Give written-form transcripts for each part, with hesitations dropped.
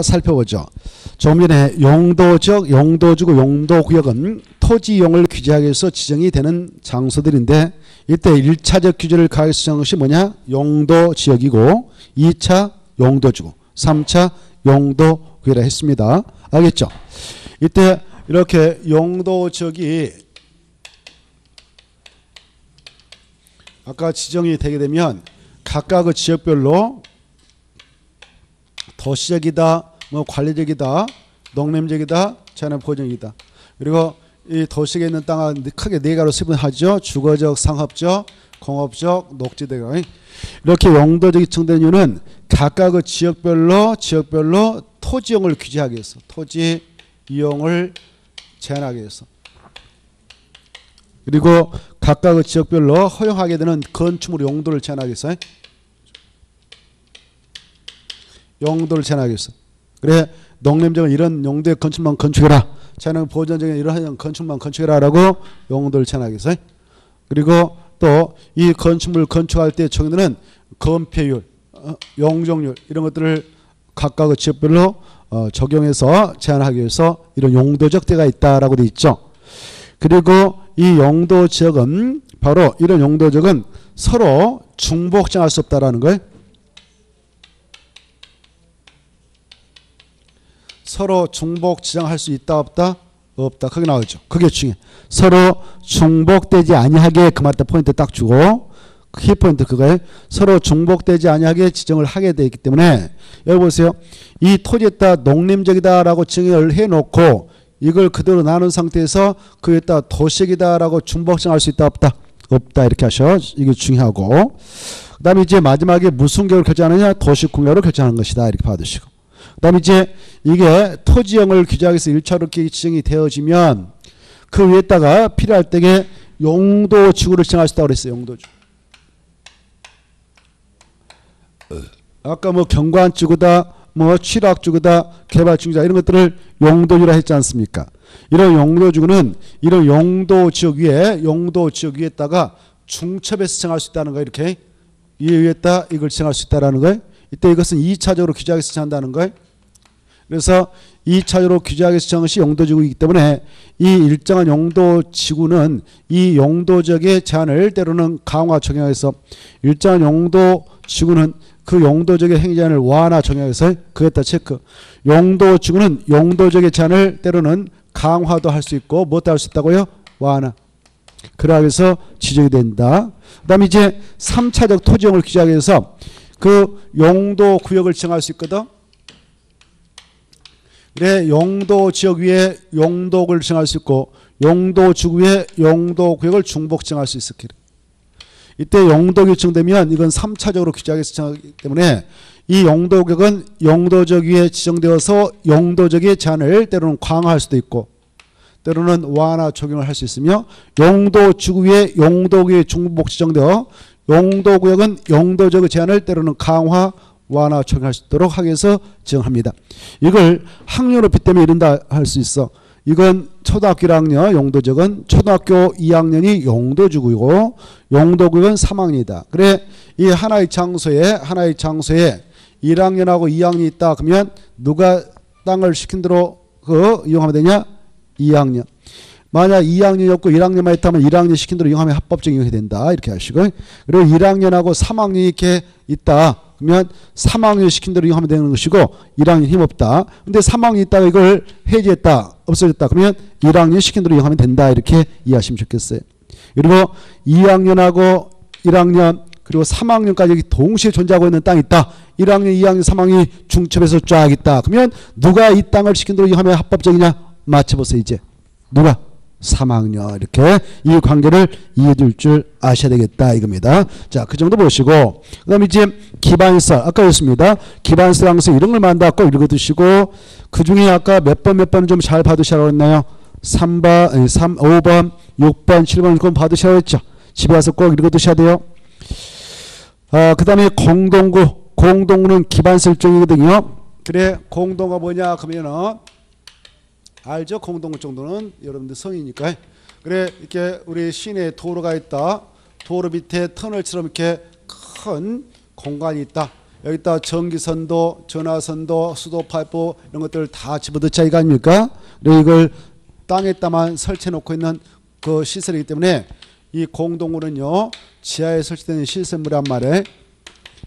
살펴보죠. 조금 전에 용도적, 용도지구, 용도구역은 토지 이용을 규제하기 위해서 지정이 되는 장소들인데 이때 1차적 규제를 가하기 위해서 정한 것이 뭐냐? 용도지역이고 2차 용도지구, 3차 용도구역이라 했습니다. 알겠죠? 이때 이렇게 용도지역이 아까 지정이 되게 되면 각각의 지역별로 도시적이다, 뭐 관리적이다, 농림적이다, 자연보전적이다. 그리고 이 도시에 있는 땅은 크게 네 가지로 세분하죠. 주거적, 상업적, 공업적, 녹지대가. 이렇게 용도적이 지정된 이유는 각각의 지역별로 토지 이용을 규제하기 위해서, 토지 이용을 제한하기 위해서. 그리고 각각의 지역별로 허용하게 되는 건축물 용도를 제한하기 위해서. 용도를 제한하기 위해서. 그래 농림적은 이런 용도의 건축물만 건축해라. 자연보전적인 이러한 건축물만 건축해라 라고 용도를 제한하기 위해서. 그리고 또 이 건축물을 건축할 때 적용되는 건폐율, 용적률 이런 것들을 각각의 지역별로 적용해서 제한하기 위해서 이런 용도적 대가 있다라고 되어 있죠. 그리고 이 용도지역은 바로 이런 용도지역은 서로 중복정할 수 없다라는 거예요. 서로 중복 지정할 수 있다 없다? 없다. 그게 나오죠. 그게 중요해. 서로 중복되지 아니하게 그 말때 포인트 딱 주고 키포인트 그거예요. 서로 중복되지 아니하게 지정을 하게 되어 있기 때문에 여기 보세요. 이 토지에다 농림적이다라고 지정을 해놓고 이걸 그대로 나눈 상태에서 그에다 도시적이다라고 중복 지정할 수 있다 없다? 없다. 이렇게 하셔. 이게 중요하고 그 다음에 이제 마지막에 무슨 계획을 결정하느냐? 도시공약으로 결정하는 것이다. 이렇게 받으시고 그 다음에 이제 이게 토지형을 규제하기 위해서 1차로 지정이 되어지면 그 위에다가 필요할 때에 용도지구를 지정할 수 있다고 그랬어요. 용도지구. 아까 뭐 경관지구다, 뭐 취락지구다, 개발지구다 이런 것들을 용도지구라 했지 않습니까? 이런 용도지구는 이런 용도지역 위에다가 중첩해서 정할 수 있다는 거예요. 이렇게 이 위에다 이걸 정할 수 있다는 거예요. 이때 이것은 2차적으로 규제하기 위해서 정한다는 거예요. 그래서 2차적으로 규제하기 위해서 정한 것이 용도지구이기 때문에 이 일정한 용도지구는 이 용도적의 제한을 때로는 강화 적용해서 일정한 용도지구는 그 용도적의 행위 제한을 완화 적용해서 그것다 체크. 용도지구는 용도적의 제한을 때로는 강화도 할 수 있고 무엇도 할 수 있다고요? 완화. 그러기 위해서 지정이 된다. 그 다음에 이제 3차적 토지용을 규제하기 위해서 그 용도 구역을 정할 수 있거든. 그래 용도 지역 위에 용도구를 정할 수 있고 용도 지구 위에 용도 구역을 중복 정할 수 있을 거예요. 이때 용도구역이 지정되면 이건 3차적으로 규제하기 위해서 정하기 때문에 이 용도구역은 용도적 위에 지정되어서 용도적의 제한을 때로는 강화할 수도 있고 때로는 완화 적용을 할 수 있으며 용도 지구 위에 용도구역이 중복 지정되어 용도구역은 용도적 제한을 때로는 강화, 완화 적용할 수 있도록 하기 위해서 지정합니다. 이걸 학년높이 때문에 이른다 할 수 있어. 이건 초등학교 1학년 용도적은 초등학교 2학년이 용도지구이고 용도구역은 3학년이다. 그래 이 하나의 장소에 1학년하고 2학년이 있다. 그러면 누가 땅을 시킨 대로 그 이용하면 되냐? 2학년. 만약 2학년이 없고 1학년만 있다면 1학년 시킨 대로 이용하면 합법적 이용이 된다. 이렇게 하시고 그리고 1학년하고 3학년이 이렇게 있다. 그러면 3학년 시킨 대로 이용하면 되는 것이고 1학년 힘없다. 근데 3학년이 있다가 이걸 해제했다. 없어졌다. 그러면 1학년 시킨 대로 이용하면 된다. 이렇게 이해하시면 좋겠어요. 그리고 2학년하고 1학년 그리고 3학년까지 동시에 존재하고 있는 땅이 있다. 1학년, 2학년, 3학년이 중첩해서 쫙 있다. 그러면 누가 이 땅을 시킨 대로 이용하면 합법적이냐? 맞춰보세요. 이제 누가? 3학년. 이렇게 이 관계를 이해해 줄 줄 아셔야 되겠다 이겁니다. 자, 그 정도 보시고 그 다음에 이제 기반설 아까 였습니다. 기반설 항상 이런 걸 만다 꼭 읽어두시고 그 중에 아까 몇 번 좀 잘 받으시라고 했나요? 3번, 5번, 6번, 7번 그건 받으시라고 했죠. 집에 와서 꼭 읽어두셔야 돼요. 그 다음에 공동구는 기반설 일종이거든요. 그래 공동구가 뭐냐 그러면은 알죠? 공동구 정도는 여러분들 성이니까. 그래 이렇게 우리 시내에 도로가 있다. 도로 밑에 터널처럼 이렇게 큰 공간이 있다. 여기다 전기선도, 전화선도, 수도 파이프 이런 것들 다 집어넣자 이거 아닙니까? 그리고 이걸 땅에다만 설치해 놓고 있는 그 시설이기 때문에 이 공동구는요 지하에 설치되는 시설물이란 말이에요.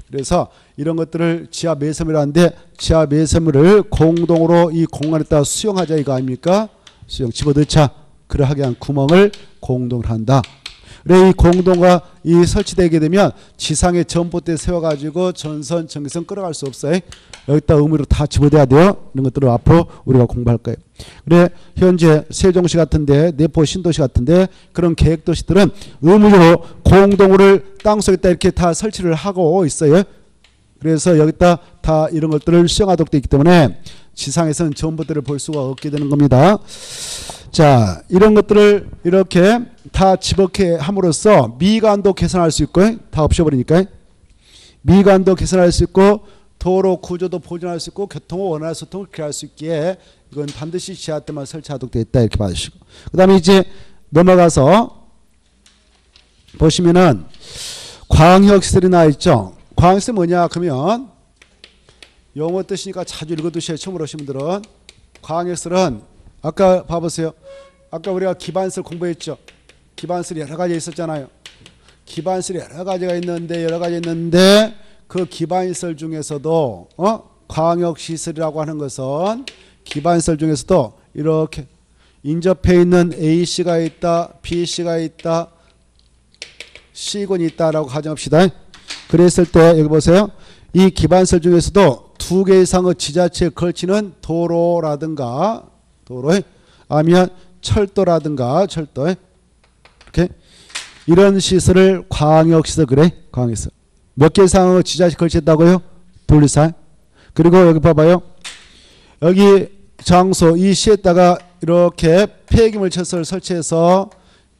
그래서 이런 것들을 지하 매설물이라는데 지하 매설물을 공동으로 이 공간에다 수용하자 이거 아닙니까? 수용 집어넣자. 그러하게 한 구멍을 공동을 한다. 그래 이 공동과 이 설치되게 되면 지상에 전봇대 세워가지고 전선, 전기선 끌어갈 수 없어요. 여기다 의무로 다 집어넣어야 돼요. 이런 것들을 앞으로 우리가 공부할 거예요. 그래 현재 세종시 같은데 내포 신도시 같은데 그런 계획도시들은 의무적으로 공동을 땅속에다 이렇게 다 설치를 하고 있어요. 그래서 여기다 다 이런 것들을 수용하도록 되어 있기 때문에 지상에서는 전봇대를 볼 수가 없게 되는 겁니다. 자, 이런 것들을 이렇게 다 집어넣게 함으로써 미관도 개선할 수 있고 다 없애버리니까 미관도 개선할 수 있고 도로 구조도 보존할 수 있고 교통을 원활한 소통을 기할 수 있기에 이건 반드시 지하 때만 설치하도록 되어 있다 이렇게 봐주시고 그 다음에 이제 넘어가서 보시면은 광역시설이 나와 있죠. 광역시설이 뭐냐 그러면 영어 뜻이니까 자주 읽어두셔야 처음 오신 분들은 광역시설은 아까 봐보세요. 아까 우리가 기반시설 공부했죠. 기반시설이 여러 가지 있었잖아요. 기반시설이 여러 가지가 있는데 그 기반시설 중에서도 광역시설이라고 하는 것은 기반시설 중에서도 이렇게 인접해 있는 A씨가 있다, B씨가 있다, C군이 있다라고 가정합시다. 그랬을 때 여기 보세요. 이 기반시설 중에서도 2개 이상의 지자체에 걸치는 도로라든가 도로에 아니면 철도라든가 철도에 이렇게 이런 시설을 광역시설 그래. 광역시설 몇 개 이상의 지자체에 걸쳤다고요? 둘 이상. 그리고 여기 봐봐요. 여기 장소 이 시에다가 이렇게 폐기물 처소를 설치해서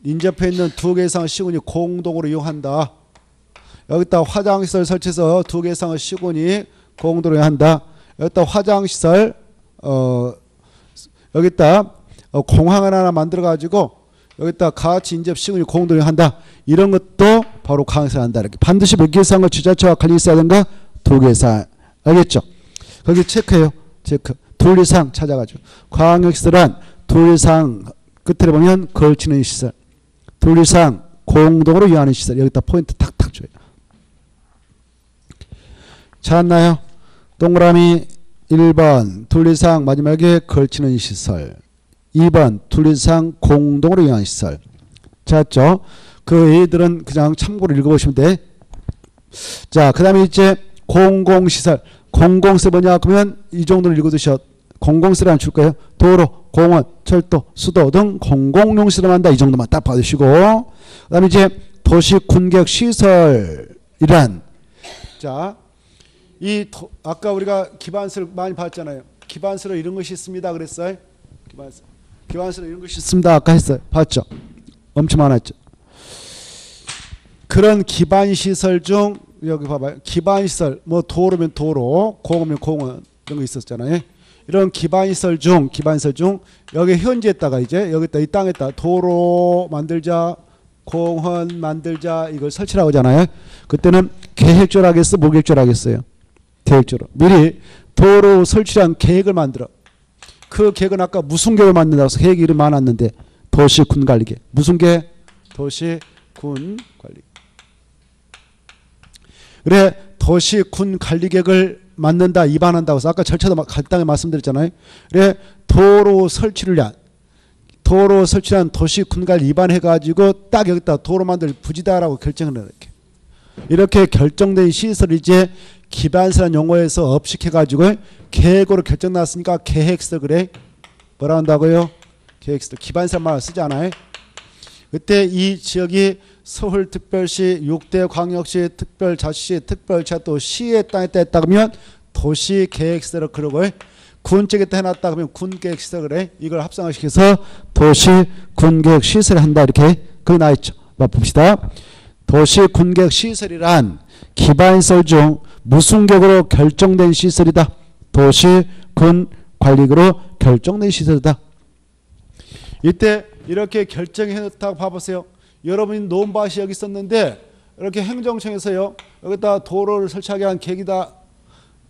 인접해 있는 2개 이상의 시군이 공동으로 이용한다. 여기다 화장시설 설치해서 2개 이상의 시군이 공동으로 이용한다. 여기다 화장시설 여기다 공항을 하나 만들어 가지고 여기다 같이 인접 시군이 공동으로 이용한다. 이런 것도 바로 광역시설 한다. 이렇게 반드시 몇 개 이상의 지자체와 관련이 있어야 된다. 2개 이상. 알겠죠? 거기 체크해요. 체크. 2 이상 찾아가지고 광역시설은 2 이상 끝에 보면 걸치는 시설 2 이상 공동으로 이용하는 시설 여기다 포인트 탁탁 줘요. 찾았나요? 동그라미 1번 2 이상 마지막에 걸치는 시설 2번 2 이상 공동으로 이용하는 시설 찾았죠? 그 애들은 그냥 참고로 읽어보시면 돼. 자, 그 다음에 이제 공공시설 공공시설 뭐냐 그러면 이 정도를 읽어두셔. 공공시설을 안 줄 거예요. 도로, 공원, 철도, 수도 등 공공용시설을 한다. 이 정도만 딱 봐주시고 그 다음에 이제 도시군객시설이란 자, 아까 우리가 기반시설 많이 봤잖아요. 기반시설 이런 것이 있습니다 그랬어요. 기반시설 이런 것이 있습니다 아까 했어요. 봤죠? 엄청 많았죠. 그런 기반시설 중 여기 봐봐요. 기반시설 뭐 도로면 도로, 공원이면 공원 이런 거 있었잖아요. 이런 기반시설 중 여기 현지에다가 이제 여기다 이 땅에다 도로 만들자, 공원 만들자 이걸 설치라고 하잖아요. 그때는 계획적으로 하겠어, 무계획적으로 하겠어요? 계획적으로. 미리 도로 설치한 계획을 만들어. 그 계획은 아까 무슨 계획을 만든다고 해서 계획이 이름 많았는데 도시군관리계획. 무슨 계획? 도시군관리계획. 그래 도시군관리계획을 만든다 위반한다고 해서 아까 절차도 간단하게 말씀드렸잖아요. 그래 도로 설치를 위한 도시군관리 위반해가지고 딱 여기다 도로 만들 부지다라고 결정을 해요. 이렇게 결정된 시설을 이제 기반시설이라는 용어에서 업식해가지고 계획으로 결정 났으니까 계획시설 그래. 뭐라 한다고요? 계획시설. 기반시설 말 쓰지 않아요? 그때 이 지역이 서울특별시, 6대 광역시, 특별자치시, 특별자도 시의 땅에다 했다 그러면 도시계획시설을 그러고 군쪽에다 해놨다 그러면 군계획시설 그래. 이걸 합성을 시켜서 도시군계획시설을 한다 이렇게 거기 나와있죠. 봅시다. 도시군계획시설이란 기반시설 중 무슨 격으로 결정된 시설이다. 도시군관리계획으로 결정된 시설이다. 이때 이렇게 결정해놓다고 봐보세요. 여러분이 논밭이 여기 있었는데 이렇게 행정청에서요 여기다 도로를 설치하게 한 계획이다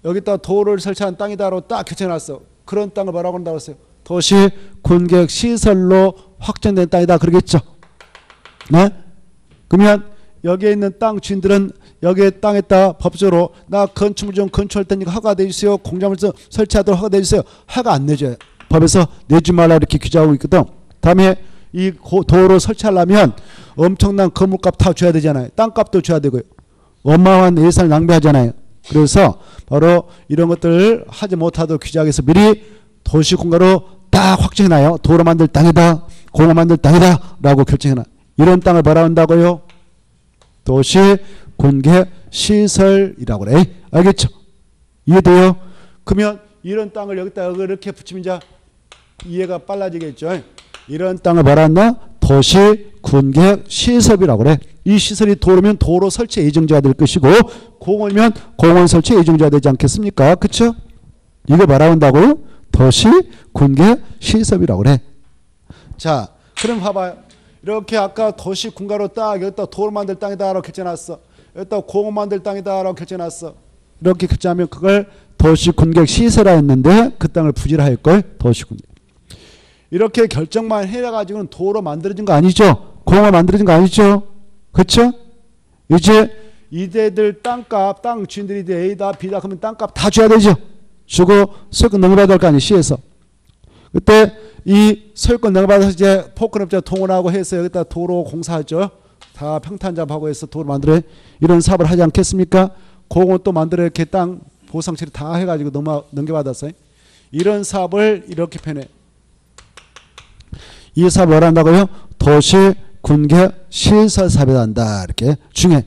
여기다 도로를 설치한 땅이다로 딱 결정해놨어. 그런 땅을 뭐라고 한다고 했어요? 도시 군객 시설로 확정된 땅이다 그러겠죠. 네? 그러면 여기에 있는 땅 주인들은 여기 땅에다 법적으로 나 건축물 좀 건축할 테니까 허가 내주세요. 공장을 설치하도록 허가 내주세요. 허가 안 내줘요. 법에서 내지 말라 이렇게 규정하고 있거든. 다음에 이 도로 설치하려면 엄청난 건물값 다 줘야 되잖아요. 땅값도 줘야 되고요. 어마어마한 예산을 낭비하잖아요. 그래서 바로 이런 것들을 하지 못하도록 규정해서 미리 도시공가로 딱 확정해놔요. 도로 만들 땅이다. 공원 만들 땅이다. 라고 결정해놔. 이런 땅을 뭐라 한다고요? 도시 군계 시설이라고 그래. 알겠죠? 이해돼요? 그러면 이런 땅을 여기다 이렇게 붙이면 이제 이해가 빨라지겠죠? 이런 땅을 뭐라 한다? 도시 군계 시설이라고 그래. 이 시설이 도로면 도로 설치 예정자가 될 것이고 공원이면 공원 설치 예정자가 되지 않겠습니까? 그쵸? 이거 뭐라 한다고요? 도시 군계 시설이라고 그래. 자, 그럼 봐봐요. 이렇게 아까 도시 군가로 딱 여기다 도로 만들 땅이다라고 결정해놨어. 여기다 공원 만들 땅이다라고 결정해놨어. 이렇게 결정하면 그걸 도시 군객 시설화 했는데 그 땅을 부지할걸 도시 군객. 이렇게 결정만 해가지고는 도로 만들어진 거 아니죠? 공원 만들어진 거 아니죠? 그렇죠? 이제 이대들 땅값, 땅 주인들이 A다 B다 그러면 땅값 다 줘야 되죠? 주고 소유권 넘겨받아야 될 거 아니에요? C에서. 그때 이 소유권 넘겨받아서 이제 포크업자 동원하고 해서 여기다 도로 공사하죠. 다 평탄 작업하고 해서 도로 만들어 이런 사업을 하지 않겠습니까? 공원 또 만들어 이렇게 땅 보상 처리 다 해가지고 넘겨받았어요. 이런 사업을 이렇게 표현해. 이 사업을 뭐라 한다고요? 도시 군계 시설 사업이 한다. 이렇게 중요해.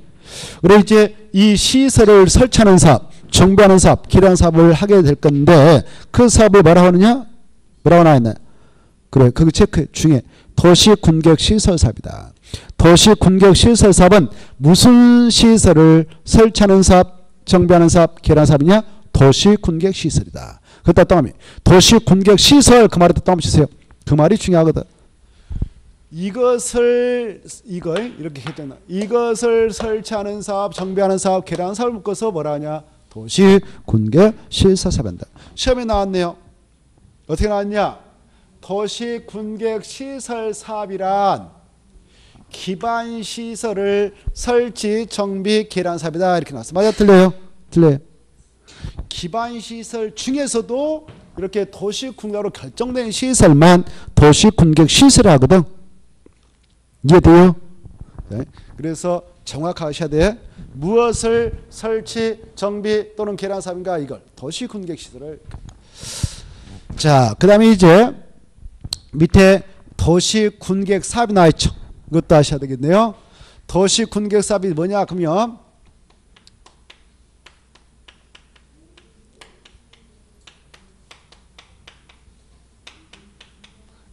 그리고 이제 이 시설을 설치하는 사업, 정비하는 사업, 기란 사업을 하게 될 건데 그 사업을 뭐라고 하느냐? 뭐라고 나와있나요? 그래, 그거 체크해. 중요해. 도시 군객 시설 사업이다. 도시 군객 시설 사업은 무슨 시설을 설치하는 사업, 정비하는 사업, 기란 사업이냐? 도시 군객 시설이다. 그랬다 또 하면 도시 군객 시설 그 말에다 또 한번 주세요. 그 말이 중요하거든. 이것을 이렇게 했잖아. 이것을 설치하는 사업, 정비하는 사업, 개량하는 사업을 묶어서 뭐라 하냐? 도시 군객 시설 사업한다. 시험에 나왔네요. 어떻게 나왔냐? 도시 군객 시설 사업이란 기반 시설을 설치, 정비, 개량 사업이다. 이렇게 나왔어. 맞아, 틀려요? 틀려요. 기반 시설 중에서도 이렇게 도시 군객으로 결정된 시설만 도시 군객 시설을 하거든. 이해돼요? 네. 그래서 정확하셔야 돼. 무엇을 설치, 정비 또는 개량 사업인가 이걸 도시 군객 시설을. 자, 그 다음에 이제 밑에 도시 군객 사업이 나와있죠. 이것도 아셔야 되겠네요. 도시 군객 사업이 뭐냐 그러면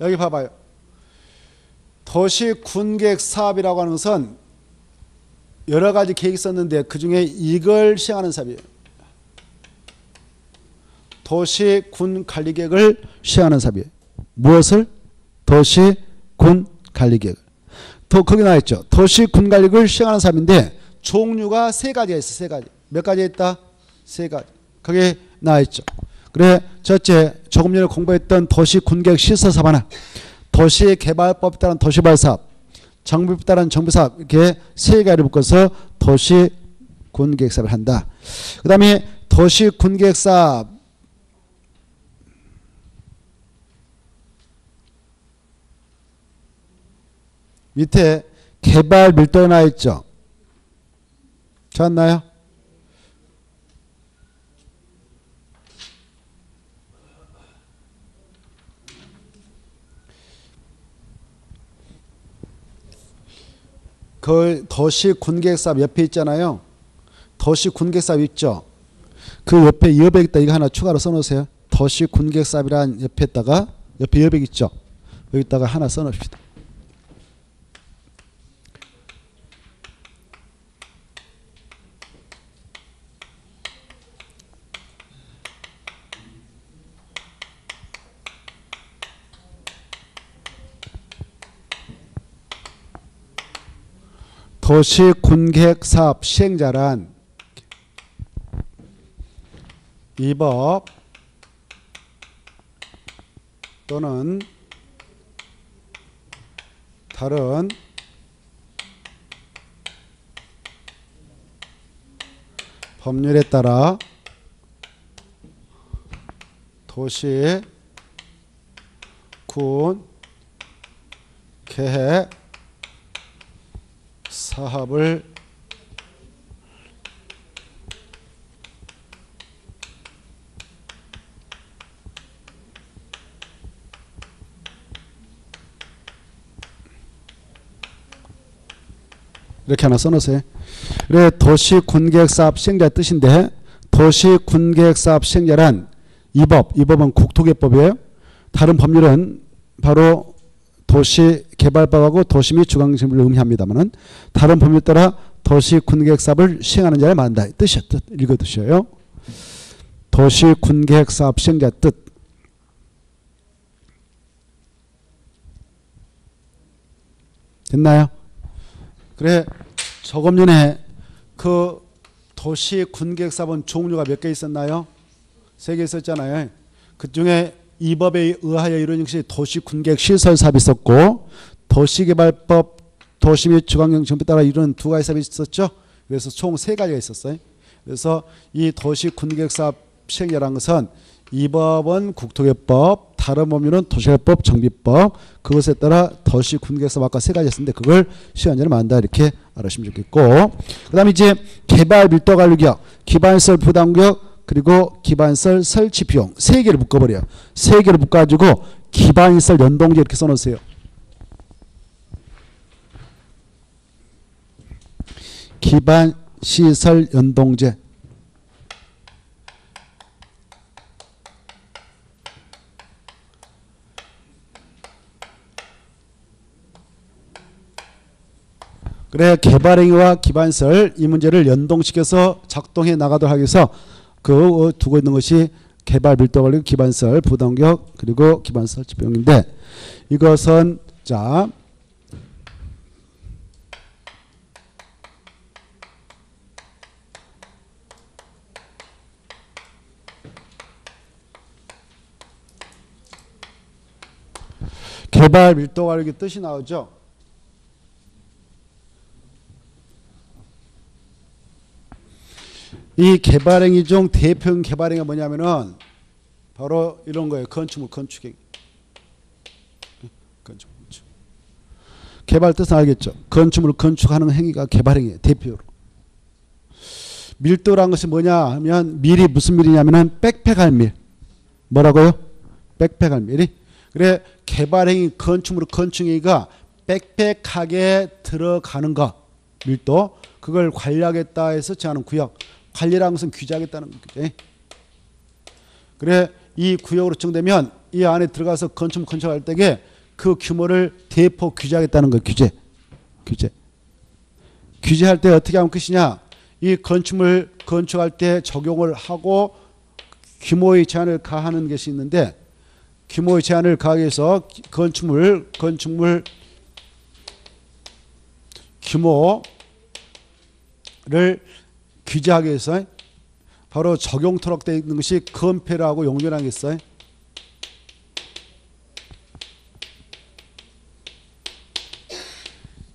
여기 봐봐요. 도시 군객 사업이라고 하는 것은 여러 가지 계획이 있었는데 그 중에 이걸 시행하는 사업이에요. 도시 군 관리 계획을 시행하는 사업이에요. 무엇을? 도시 군 관리 계획. 거기 나와 있죠. 도시 군 관리 계획을 시행하는 사업인데 종류가 세 가지가 있어. 세 가지. 몇 가지 있다? 세 가지. 거기에 나와 있죠. 그래, 첫째 조금 전에 공부했던 도시 군객 시설 사업 하나, 도시개발법에 따른 도시개발 사업, 정비법에 따른 정비사업 이렇게 세 가지를 묶어서 도시 군객 사업을 한다. 그 다음에 도시 군객 사업 밑에 개발 밀도에 나와 있죠. 찾았나요? 그 도시 군객 사업 옆에 있잖아요. 도시 군객 사업 있죠. 그 옆에 여백에다 이거 하나 추가로 써놓으세요. 도시 군객 사업이란 옆에다가 옆에 여백 있죠. 여기다가 하나 써놓읍시다. 도시 군객 사업 시행자란 이 법 또는 다른 법률에 따라 도시, 군, 계획, 사업을 이렇게 하나 써놓으세요. 그래 도시 군계획사업 시행자 뜻인데 도시 군계획사업 시행자란 이 법은 국토개법이에요. 다른 법률은 바로 도시개발법하고 도시 및 주관시설을 의미합니다만은 다른 법률 따라 도시 군계획사업을 시행하는 자를 말한다. 뜻이야. 뜻 읽어두셔요. 도시 군계획사업 시행자 뜻. 됐나요? 그래 조금 전에 그 도시 군계획사업은 종류가 몇 개 있었나요? 3개 있었잖아요. 그 중에 이 법에 의하여 이루어진 것이 도시 군계획 시설 사업이 있었고 도시개발법 도시 및 주관경 정비에 따라 이루어진 2가지 사업이 있었죠. 그래서 총 3가지가 있었어요. 그래서 이 도시 군계획 사업 시행자라는 것은 이 법은 국토개법, 다른 법률은 도시개발법, 정비법, 그것에 따라 도시 군계획 사업 아까 3가지 했었는데 그걸 시행자를 만든다 이렇게 알으시면 좋겠고, 그 다음에 이제 개발 밀도 관리구역, 기반시설 부담구역, 그리고 기반시설 설치 비용 3개를 묶어버려요. 3개를 묶어가지고 기반시설 연동제 이렇게 써놓으세요. 기반시설 연동제. 그래 개발행위와 기반시설 이 문제를 연동시켜서 작동해 나가도록 하기 위해서 그 두고 있는 것이 개발 밀도 관리 기반시설 부담구역 그리고 기반시설 비용인데 이것은 자 개발 밀도 관리 뜻이 나오죠. 이 개발행위 중 대표적인 개발행위가 뭐냐면은 바로 이런 거예요. 건축물 건축행. 건축. 개발 뜻은 알겠죠. 건축물을 건축하는 행위가 개발행위예요. 대표로. 밀도란 것이 뭐냐 하면 밀이 무슨 밀이냐면은 빽빽할 밀. 뭐라고요? 빽빽할 밀이. 그래 개발행위 건축물 건축행위가 빽빽하게 들어가는 거 밀도 그걸 관리하겠다 해서 제하는 구역. 관리라는 것은 규제하겠다는 거죠. 그래 이 구역으로 정되면 이 안에 들어가서 건축물 건축할 때에 그 규모를 대폭 규제하겠다는 거 규제. 규제할 때 어떻게 하면 끝이냐? 이 건축물 건축할 때 적용을 하고 규모의 제한을 가하는 것이 있는데 규모의 제한을 가하기 위해서 건축물 규모를 규제하기 위해서 바로 적용토록 되어 있는 것이 건폐라고 용도라는 게 있어요.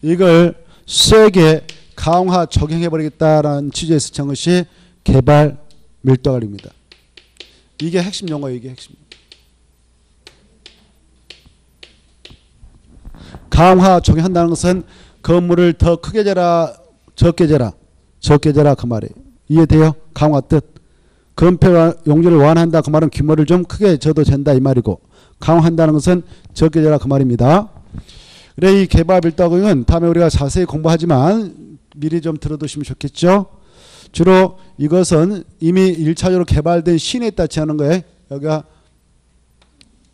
이걸 세게 강화 적용해버리겠다라는 취지에서 정한 것이 개발 밀도 관리입니다. 이게 핵심 용어예요. 이게 핵심. 강화 적용한다는 것은 건물을 더 크게 재라 적게 재라 그 말이에요. 이해돼요? 강화 뜻. 건폐 용도를 완화한다 그 말은 규모를 좀 크게 져도 된다 이 말이고 강화한다는 것은 적게 재라 그 말입니다. 그래 이 개발 밀도는 다음에 우리가 자세히 공부하지만 미리 좀 들어두시면 좋겠죠. 주로 이것은 이미 1차적으로 개발된 시내에 따지 하는 거예요. 여기가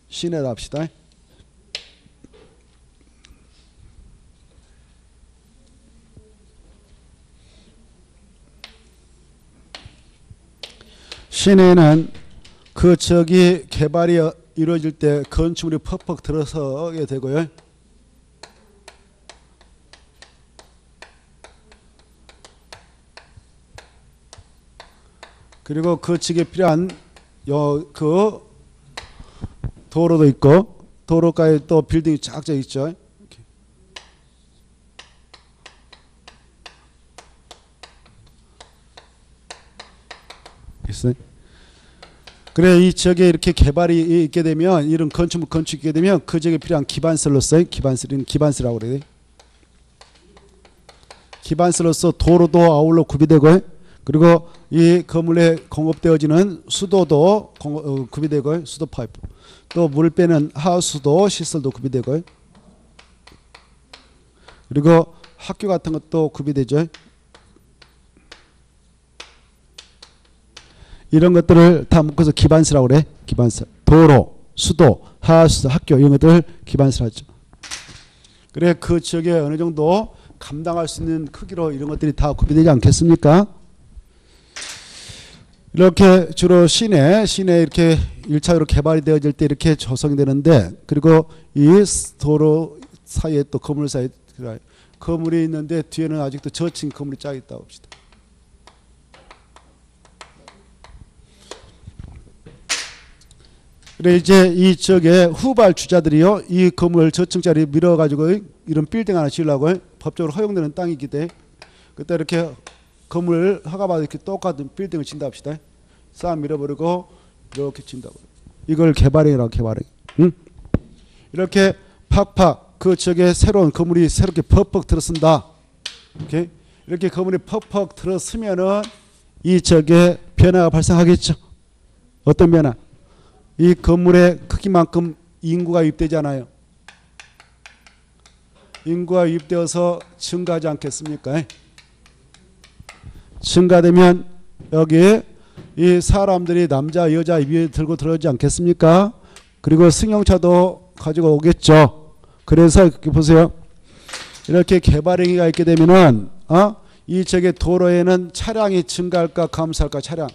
시내라 합시다. 시내는 그 저기 개발이 이루어질 때 건축물이 퍽퍽 들어서게 되고요. 그리고 그 측에 필요한 그 도로도 있고 도로가에 또 빌딩이 쫙쫙 있죠. 이렇게. 있어요. 그래 이 지역에 이렇게 개발이 있게 되면 이런 건축물 건축이 되면 그 지역에 필요한 기반설로서 기반설이라고 그래요. 기반설로서 도로도 아울러 구비되고 그리고 이 건물에 공급되어지는 수도도 구비되고 수도 파이프 또 물 빼는 하수도 시설도 구비되고 그리고 학교 같은 것도 구비되죠. 이런 것들을 다 묶어서 기반설이라고 그래. 기반설. 도로, 수도, 하수, 학교 이런 것들을 기반설하죠. 그래 그 지역에 어느 정도 감당할 수 있는 크기로 이런 것들이 다 구비되지 않겠습니까? 이렇게 주로 시내 이렇게 1차적으로 개발이 되어질 때 이렇게 조성이 되는데 그리고 이 도로 사이에 또 건물 사이에 건물이 있는데 뒤에는 아직도 저층 건물이 쫙 있다고 봅시다. 그래 이제 이 지역의 후발 주자들이요 이 건물 저층짜리 밀어가지고 이런 빌딩 하나 지으려고 법적으로 허용되는 땅이기 때문에 그때 이렇게 건물 허가받아 이렇게 똑같은 빌딩을 짓는다 합시다. 쌓아 밀어버리고 이렇게 짓는다고. 이걸 개발행이라고 개발행. 응? 이렇게 팍팍 그 지역에 새로운 건물이 새롭게 퍽퍽 들어선다. 이렇게 건물이 퍽퍽 들어서면은 이 지역에 변화가 발생하겠죠. 어떤 변화? 이 건물의 크기만큼 인구가 유입되잖아요. 인구가 유입되어서 증가하지 않겠습니까? 증가되면 여기에 이 사람들이 남자 여자 위에 들고 들어오지 않겠습니까? 그리고 승용차도 가지고 오겠죠. 그래서 이렇게 보세요. 이렇게 개발행위가 있게 되면은 이 지역의 도로에는 차량이 증가할까 감소할까 차량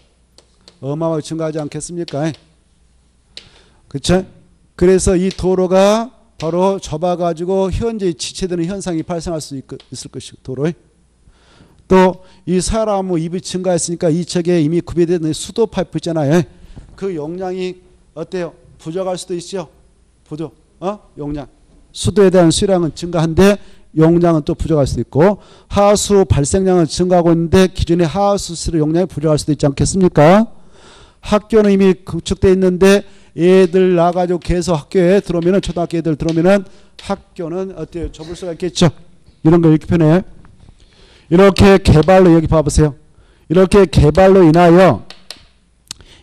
어마어마하게 증가하지 않겠습니까? 그렇죠? 그래서 이 도로가 바로 좁아가지고 현재 지체되는 현상이 발생할 수 있을 것이고 도로에 또 이 사람 입이 증가했으니까 이 지역에 이미 구비된 수도 파이프 있잖아요. 그 용량이 어때요? 부족할 수도 있죠. 부족. 용량. 수도에 대한 수량은 증가한데 용량은 또 부족할 수도 있고 하수 발생량은 증가하고 있는데 기존의 하수 수로 용량이 부족할 수도 있지 않겠습니까? 학교는 이미 구축되어 있는데 애들 나가지고 계속 학교에 들어오면은 초등학교 애들 들어오면은 학교는 어때요? 좁을 수가 있겠죠. 이런 거 이렇게 표현해요. 이렇게 개발로 여기 봐보세요. 이렇게 개발로 인하여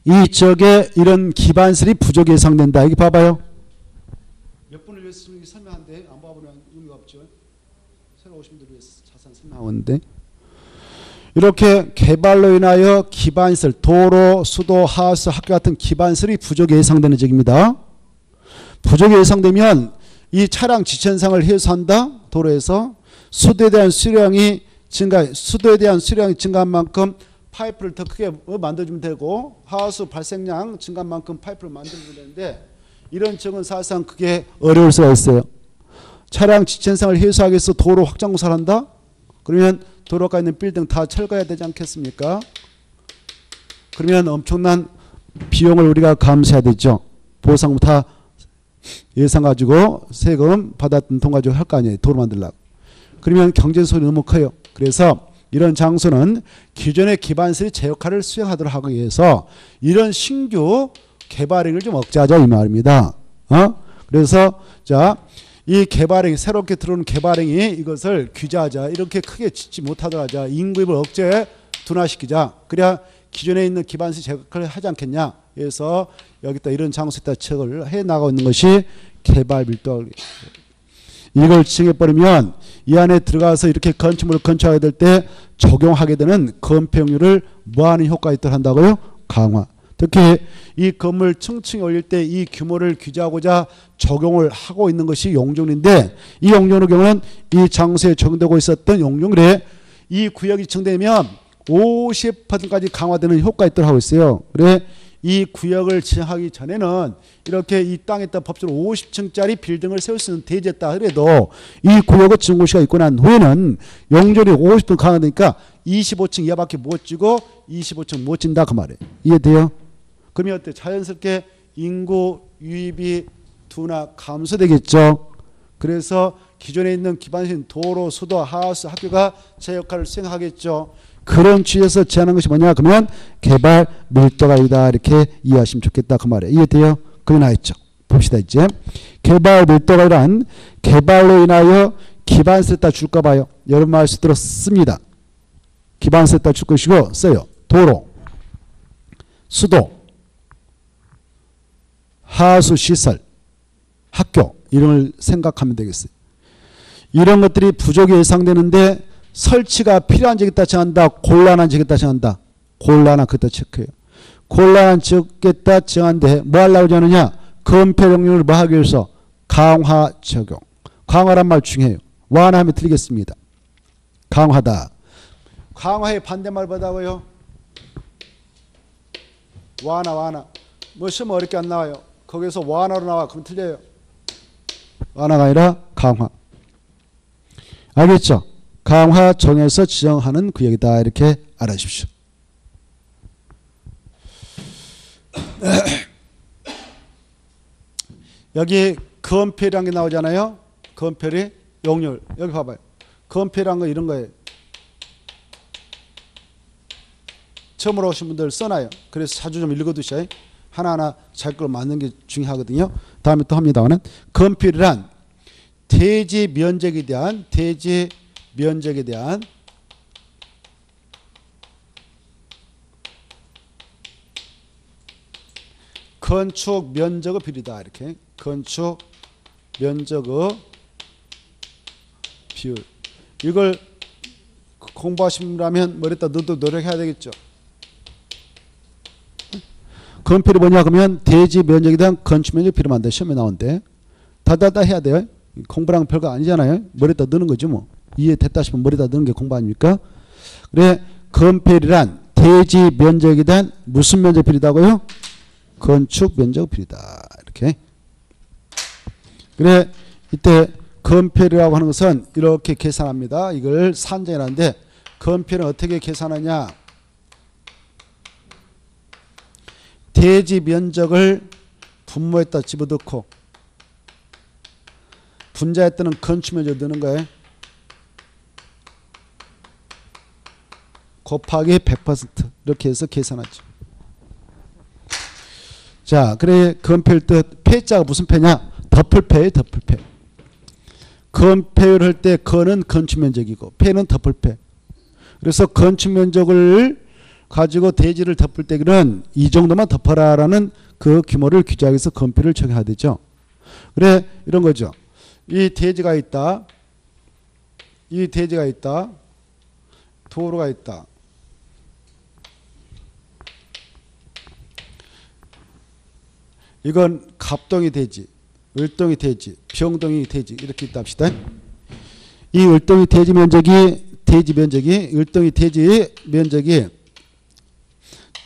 이 지역에 이런 기반설이 부족 예상된다. 여기 봐봐요. 몇 분을 위해서 설명하는데 안 봐보면 의미가 없죠. 새로 오신 분들 위해서 자세히 설명하는데 이렇게 개발로 인하여 기반설, 도로, 수도, 하수, 학교 같은 기반설이 부족 예상되는 지역입니다. 부족이 예상되면 이 차량 지체 현상을 해소한다. 도로에서 수도에 대한 수량이 증가한 만큼 파이프를 더 크게 만들어주면 되고 하수 발생량 증가한 만큼 파이프를 만들어주면 되는데 이런 지역은 사실상 그게 어려울 수가 있어요. 차량 지체 현상을 해소하기 위해서 도로 확장 공사를 한다? 그러면 도로가 있는 빌딩 다 철거해야 되지 않겠습니까? 그러면 엄청난 비용을 우리가 감수해야 되죠. 보상 다 예산 가지고 세금 받았던 돈 가지고 할 거 아니에요. 도로 만들려고. 그러면 경제소득이 너무 커요. 그래서 이런 장소는 기존의 기반설이 제 역할을 수행하도록 하기 위해서 이런 신규 개발행위를 좀 억제하자 이 말입니다. 그래서 자, 이 개발행위 새롭게 들어오는 개발행위 이것을 규제하자. 이렇게 크게 짓지 못하도록 하자. 인구입을 억제 둔화시키자. 그래야 기존에 있는 기반설이 제 역할을 하지 않겠냐. 그래서 여기다 이런 장소에다 체크를 해 나가고 있는 것이 개발 밀도. 이걸 지정해버리면 이 안에 들어가서 이렇게 건축물을 건축하게 될 때 적용하게 되는 건폐용률을 무한히 효과가 있도록 한다고요? 강화. 특히 이 건물 층층이 올릴 때 이 규모를 규제하고자 적용을 하고 있는 것이 용적률인데 이 용적률의 경우는 이 장소에 적용되고 있었던 용적률에 이 구역이 지정되면 50%까지 강화되는 효과가 있도록 하고 있어요. 그래 이 구역을 지정하기 전에는 이렇게 이 땅에다 법적으로 50층짜리 빌딩을 세울 수 있는 대지였다 하더라도 이 구역의 지정고시가 있고 난 후에는 용적이 50층 강화되니까 25층 이하밖에 못 지고 25층 못 진다 그 말이에요. 이해돼요? 그러면 어때? 자연스럽게 인구 유입이 둔화 감소되겠죠. 그래서 기존에 있는 기반시설 도로, 수도, 하우스, 학교가 제 역할을 수행하겠죠. 그런 취지에서 제안한 것이 뭐냐 그러면 개발 밀도가이다 이렇게 이해하시면 좋겠다 그 말이에요. 이해돼요? 그게 나있죠. 봅시다 이제. 개발 밀도가이란 개발로 인하여 기반세에다 줄까 봐요. 여러분 말씀대로 씁니다. 기반세에다 줄 것이고 써요. 도로, 수도, 하수 시설, 학교 이런 걸 생각하면 되겠어요. 이런 것들이 부족이 예상되는데 설치가 필요한 지역에다 정한다. 곤란한 지역에다 정한다. 곤란한 그때 체크해요. 곤란한 지역에다 정한데 뭐 하려고 하느냐. 건폐 용률을 뭐 하기 위해서 강화 적용. 강화란 말 중요해요. 완화하면 틀리겠습니다. 강화다. 강화의 반대말 뭐다고요? 완화. 뭐 시험 어렵게 안 나와요. 거기서 완화로 나와. 그럼 틀려요. 완화가 아니라 강화. 알겠죠? 강화 정해서 지정하는 구역이다. 이렇게 알아주십시오. 여기 건폐라는 게 나오잖아요. 건폐리 용률. 여기 봐봐요. 건폐라는 거 이런 거예요. 처음으로 오신 분들 써놔요. 그래서 자주 좀 읽어두셔요. 하나하나 자기 걸 맞는 게 중요하거든요. 다음에 또 합니다만은 건폐란 대지 면적에 대한 건축 면적의 비율이다. 이렇게 건축 면적의 비율. 이걸 공부하시려면 머리에다 너도 노력해야 되겠죠. 건폐율이 뭐냐 그러면 대지 면적에 대한 건축 면적 비율만 돼. 시험에 나오는데 다다다 해야 돼요. 공부랑 별거 아니잖아요. 머리에다 넣는 거죠 뭐. 이해됐다 싶으면 머리에다 넣는 게 공부 아닙니까? 그래 건폐율이란 대지 면적에 대한 무슨 면적 비율이다고요? 건축 면적 비율이다. 이렇게. 그래 이때 건폐율이라고 하는 것은 이렇게 계산합니다. 이걸 산정이라는데 건폐율은 어떻게 계산하냐. 대지 면적을 분모에다 집어넣고 분자에 따른 건축 면적 넣는 거예요. 곱하기 100% 이렇게 해서 계산하죠. 자, 그래 건폐율 뜻 폐자가 무슨 폐냐? 덮을폐예요. 덮을폐. 건폐율 할 때 건은 건축 면적이고 폐는 덮을폐. 그래서 건축 면적을 가지고 대지를 덮을 때는 이 정도만 덮어라라는 그 규모를 규정하기 위해서 건폐율을 적용해야 되죠. 그래 이런 거죠. 이 대지가 있다. 이 대지가 있다. 도로가 있다. 이건 갑동이 대지, 을동이 대지, 병동이 대지 이렇게 있다 합시다. 이 을동이 대지 면적이 을동이 대지 면적이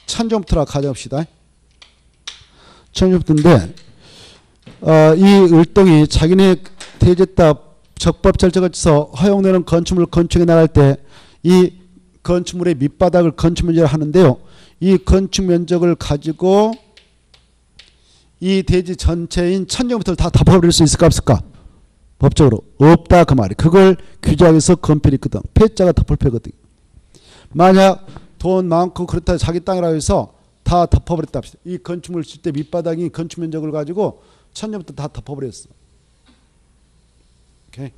1000제곱미터라 가져봅시다. 1000제곱미터인데 이 을동이 자기네 대지에다 적법 절차가 있어서 허용되는 건축물을 건축해 나갈 때 이 건축물의 밑바닥을 건축 면적을 하는데요. 이 건축 면적을 가지고 이 대지 전체인 1000제곱미터를 다 덮어버릴 수 있을까 없을까? 법적으로 없다 그 말이. 그걸 규정하기 위해서 건폐율이 있거든. 폐자가 덮을폐거든. 만약 돈 많고 그렇다 자기 땅이라고 해서 다 덮어버렸다 합시다. 이 건축물 질 때 밑바닥이 건축 면적을 가지고 1000제곱미터 다 덮어버렸어. 오케이.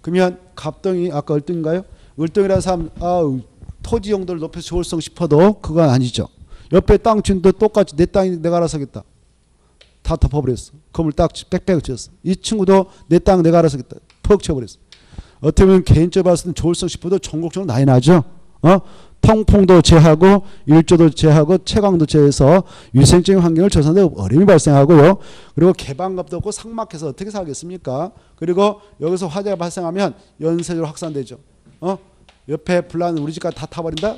그러면 갑동이 아까 을동인가요? 을동이라는 사람 토지 용도를 높여서 좋을성 싶어도 그건 아니죠. 옆에 땅 주인도 똑같이 내 땅이 내가 알아서 하겠다. 다 덮어버렸어. 건물 딱 빽빽 지었어. 이 친구도 내 땅 내가 알아서 하겠다. 퍽 쳐버렸어. 어떻게 보면 개인적으로 봤을 때 좋을성 싶어도 전국적으로 난리 나죠. 통풍도 제하고 일조도 제하고 채광도 제해서 위생적인 환경을 조성하는데 어려움이 발생하고요. 그리고 개방감도 없고 삭막해서 어떻게 살겠습니까? 그리고 여기서 화재가 발생하면 연쇄적으로 확산되죠. 옆에 불나는 우리 집까지 다 타버린다?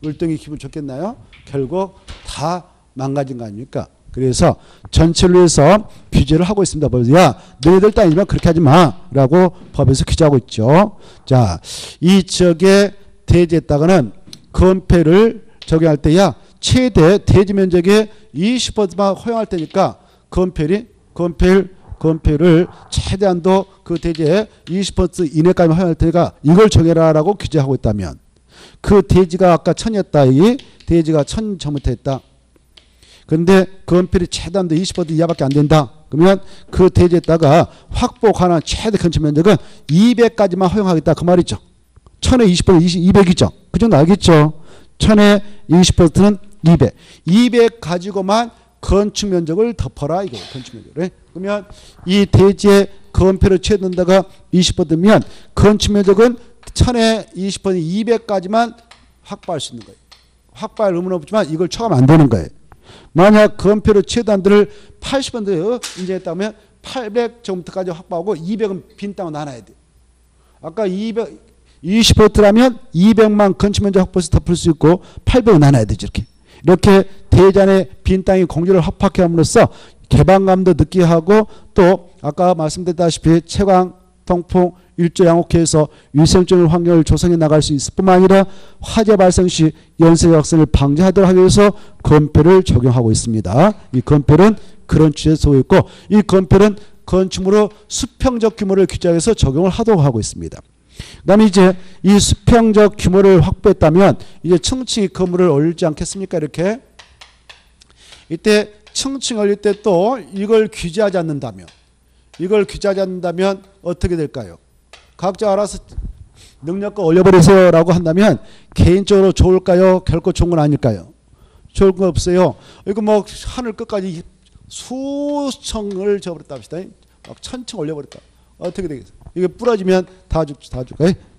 을동이 기분 좋겠나요? 결국 다 망가진 거 아닙니까? 그래서 전체를 위해서 규제를 하고 있습니다. 야, 너희들 따지면 그렇게 하지 마라고 법에서 규제하고 있죠. 자, 이 지역의 대지에다가는 건폐를 적용할 때야 최대 대지 면적의 20%만 허용할 테니까 건폐를 최대한도 그 대지의 20% 이내까지 허용할 테니까 이걸 정해라라고 규제하고 있다면 그 대지가 아까 1000이었다. 이 대지가 1000 잘못했다. 그런데 건폐율이 최대한도 20% 이하밖에 안 된다. 그러면 그 대지에다가 확보 가능한 최대 건축 면적은 200까지만 허용하겠다. 그 말이죠. 1000에 20% 200이죠. 그 정도 알겠죠. 1000에 20%는 200. 200 가지고만 건축 면적을 덮어라. 이거 건축 면적을. 그러면 이 대지의 건폐를 최대한도가 20%면 건축 면적은 1000에 20% 200까지만 확보할 수 있는 거예요. 확보할 의무는 없지만 이걸 초과하면 안 되는 거예요. 만약 건폐로 최대한도를 80% 인정했다면 800 정도까지 확보하고 200은 빈 땅으로 나눠야 돼요. 아까 20%라면 200만 건축면적 확보해서 덮을 수 있고 800은 나눠야 되죠. 이렇게 대지안에 빈 땅이 공조를 합학해 함으로써 개방감도 느끼게 하고 또 아까 말씀드렸다시피 채광, 통풍, 일조 양호케해서 위생적인 환경을 조성해 나갈 수 있을 뿐만 아니라 화재 발생 시 연쇄 확산을 방지하도록 하기 위해서 건폐를 적용하고 있습니다. 이 건폐는 그런 취지에 쓰고 있고 이 건폐는 건축물의 수평적 규모를 규정해서 적용을 하도록 하고 있습니다. 그 다음에 이제 이 수평적 규모를 확보했다면 이제 층층이 건물을 올리지 않겠습니까? 이렇게 이때 층층 올릴 때 또 이걸 규제하지 않는다면 어떻게 될까요? 각자 알아서 능력껏 올려버리세요 라고 한다면 개인적으로 좋을까요? 결코 좋은 건 아닐까요? 좋을 건 없어요. 이거 뭐 하늘 끝까지 수층을 접어버렸다 합시다. 막 1000층 올려버렸다. 어떻게 되겠어요? 이게 부러지면 다 죽죠.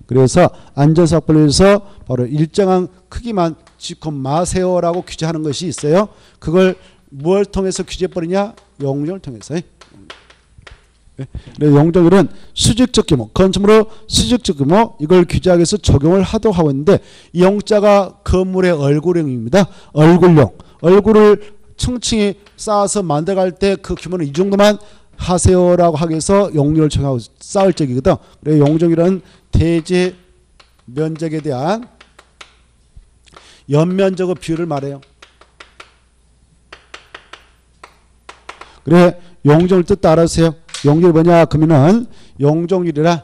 그래서 안전사 확보를 위해서 바로 일정한 크기만 짓고 마세요라고 규제하는 것이 있어요. 그걸 뭘 통해서 규제해버리냐? 용적을 통해서. 용적률은 수직적 규모, 건축물의 수직적 규모 이걸 규제하기 위해서 적용을 하도록 하고 있는데 이 용자가 건물의 얼굴형입니다. 얼굴을 층층이 쌓아서 만들어갈 때 그 규모는 이 정도만 하세요라고 하기 위해서 용적을 적용하고 쌓을 적이거든. 그래서 용적률은 대지 면적에 대한 연면적의 비율을 말해요. 그래 용적률 뜻 알아주세요. 용적률이 뭐냐 그러면은 용적률이란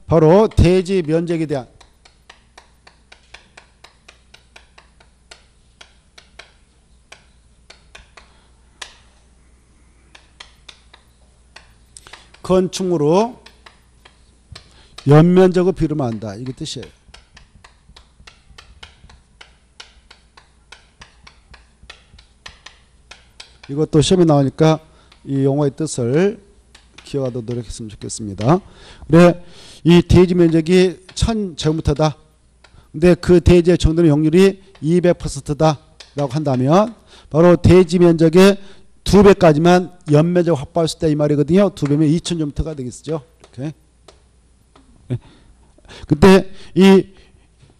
바로 대지 면적에 대한 건축물로 연면적을 비례하면 한다. 이게 뜻이에요. 이것도 시험에 나오니까 이 용어의 뜻을 기억하도록 노력했으면 좋겠습니다. 그래, 이 대지 면적이 1000제곱미터다. 근데 그 대지의 정도는 용률이 200%다 라고 한다면 바로 대지 면적의 2배까지만 연면적 확보할 수 있다 이 말이거든요. 2배면 2000제곱미터가 되겠죠. 이렇게. 근데 이